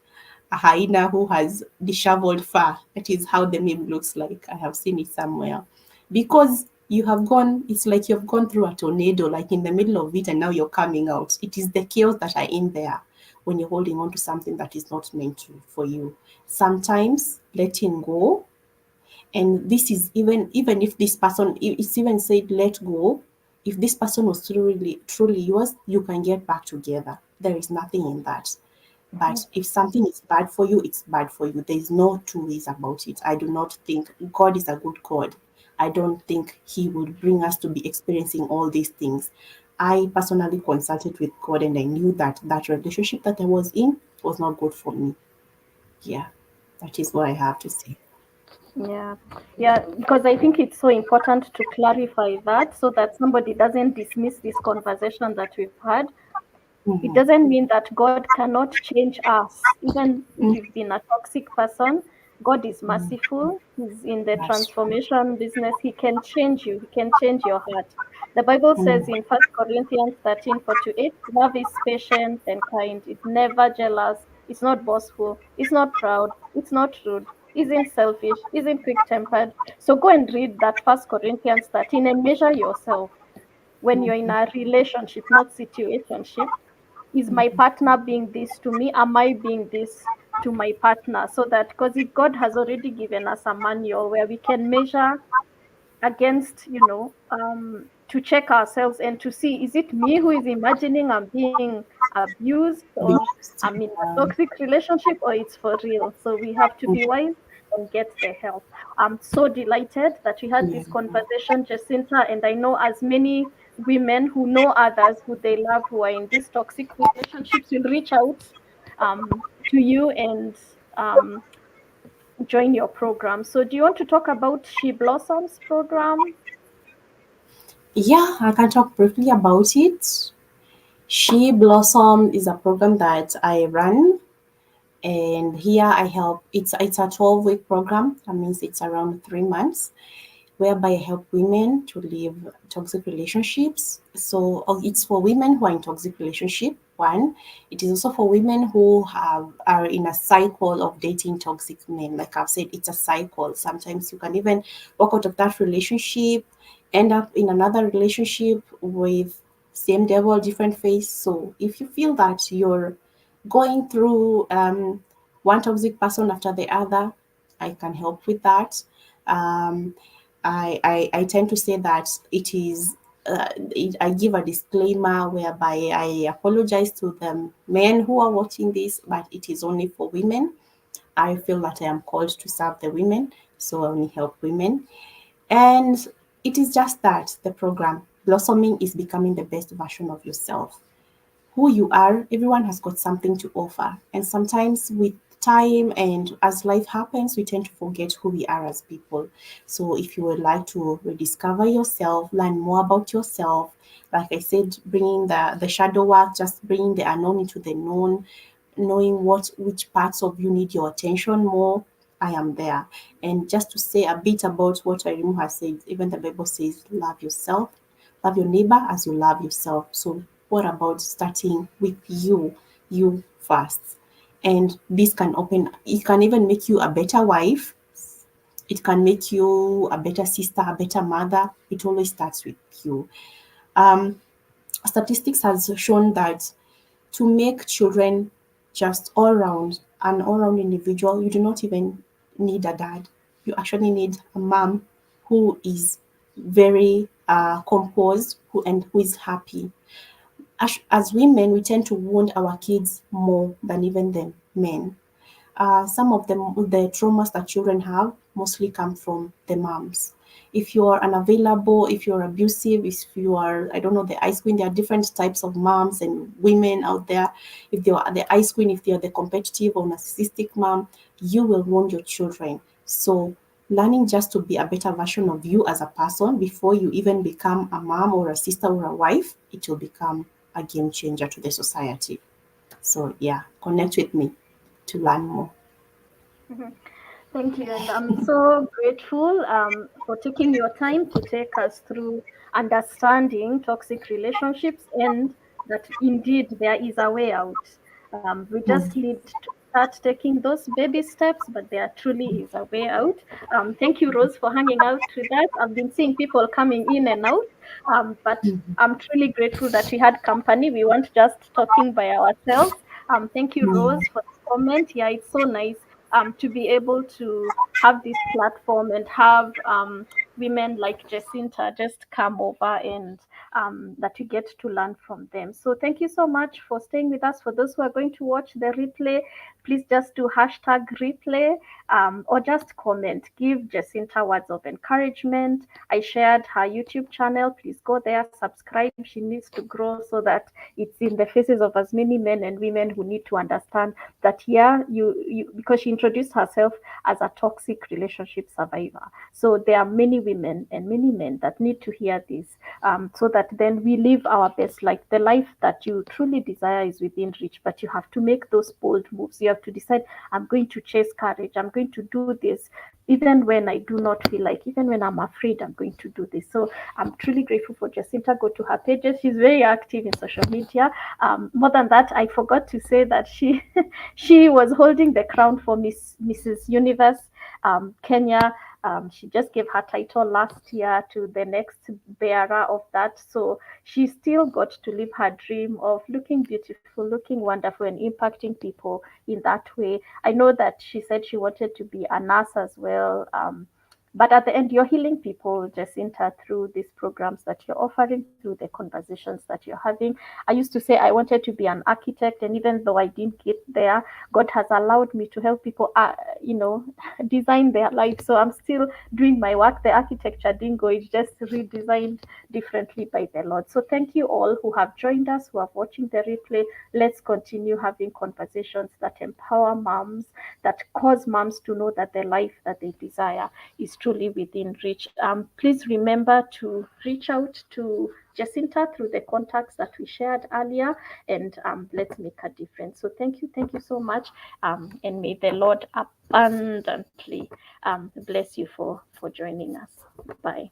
a hyena who has disheveled fur. That is how the meme looks like. I have seen it somewhere. Because you have gone, it's like you've gone through a tornado, like in the middle of it, and now you're coming out. It is the chaos that are in there when you're holding on to something that is not meant to for you. Sometimes letting go, and this is even if this person, it's even said let go. If this person was truly yours, you can get back together. There is nothing in that. But if something is bad for you, it's bad for you. There's no two ways about it. I do not think God is a good God. I don't think He would bring us to be experiencing all these things. I personally consulted with God and I knew that that relationship that I was in was not good for me. Yeah, that is what I have to say. Yeah, yeah, because I think it's so important to clarify that so that somebody doesn't dismiss this conversation that we've had. It Mhm. doesn't mean that God cannot change us. Even if Mm, you've been a toxic person, God is mm, merciful. He's in the that's true. transformation business. He can change you, He can change your heart. The Bible says Mm, in 1 Corinthians 13:48, love is patient and kind. It's never jealous. It's not boastful. It's not proud. It's not rude. Isn't selfish. Isn't quick tempered. So go and read that 1 Corinthians 13 and measure yourself when you're in mhm, a relationship, not situationship. Is my partner being this to me? Am I being this to my partner? So that, because God has already given us a manual where we can measure against, to check ourselves and to see, is it me who is imagining I'm being abused, or abused. I'm in a toxic relationship, or it's for real? So we have to be wise and get the help. I'm so delighted that we had Yeah. this conversation, Jacinta, and I know as many women who know others who they love who are in these toxic relationships will reach out to you and join your program. So do you want to talk about She Blossoms program? Yeah, I can talk briefly about it. She Blossom is a program that I run, and here I help. It's a 12-week program. That means it's around 3 months, whereby I help women to leave toxic relationships. So it's for women who are in toxic relationship. One, it is also for women who are in a cycle of dating toxic men. Like I've said, it's a cycle. Sometimes you can even walk out of that relationship, end up in another relationship with same devil, different face. So if you feel that you're going through one toxic person after the other, I can help with that. Um, I tend to say that it is, I give a disclaimer whereby I apologize to the men who are watching this, but it is only for women. I feel that I am called to serve the women, so I only help women. And it is just that the program, Blossoming, is becoming the best version of yourself. Who you are, everyone has got something to offer. And sometimes with time and as life happens, we tend to forget who we are as people. So if you would like to rediscover yourself, learn more about yourself, like I said, bringing the shadow work, just bringing the unknown into the known, knowing which parts of you need your attention more, I am there. And just to say a bit about what Irene has said, even the Bible says, love yourself, love your neighbor as you love yourself. So what about starting with you first? And this can open, it can even make you a better wife. It can make you a better sister, a better mother. It always starts with you. Um, Statistics has shown that to make children just an all round individual, you do not even need a dad. You actually need a mom who is very composed who is happy. As women, we tend to wound our kids more than even the men. Some of the traumas that children have mostly come from the moms. If you are unavailable, if you're abusive, if you are, I don't know, the ice queen, there are different types of moms and women out there. If they are the ice queen, if they are the competitive or narcissistic mom, you will wound your children. So learning just to be a better version of you as a person before you even become a mom or a sister or a wife, it will become a game changer to the society. So yeah, connect with me to learn more. Mhm. Thank you. And I'm so grateful for taking your time to take us through understanding toxic relationships and that indeed there is a way out. We just need to start taking those baby steps, but there truly is a way out. Thank you, Rose, for hanging out with us. I've been seeing people coming in and out, but I'm truly grateful that we had company. We weren't just talking by ourselves. Thank you, Rose, for the comment. Yeah, it's so nice to be able to have this platform and have women like Jacinta just come over and that you get to learn from them. So thank you so much for staying with us. For those who are going to watch the replay, please just do hashtag replay or just comment. Give Jacinta words of encouragement. I shared her YouTube channel. Please go there, subscribe. She needs to grow so that it's in the faces of as many men and women who need to understand that, yeah, you because she introduced herself as a toxic relationship survivor. So there are many women and many men that need to hear this, so that then we live our best life. The life that you truly desire is within reach, but you have to make those bold moves. You have to decide, I'm going to chase courage. I'm going to do this, even when I do not feel like, even when I'm afraid, I'm going to do this. So I'm truly grateful for Jacinta. Go to her pages. She's very active in social media. More than that, I forgot to say that she she was holding the crown for Mrs. Universe Kenya. She just gave her title last year to the next bearer of that. So she still got to live her dream of looking beautiful, looking wonderful, and impacting people in that way. I know that she said she wanted to be a nurse as well. But at the end, you're healing people, Jacinta, through these programs that you're offering, through the conversations that you're having. I used to say I wanted to be an architect, and even though I didn't get there, God has allowed me to help people, design their life. So I'm still doing my work. The architecture didn't go; it's just redesigned differently by the Lord. So thank you all who have joined us, who are watching the replay. Let's continue having conversations that empower moms, that cause moms to know that the life that they desire is truly within reach. Please remember to reach out to Jacinta through the contacts that we shared earlier, and let's make a difference. So thank you so much, and may the Lord abundantly bless you for joining us. Bye.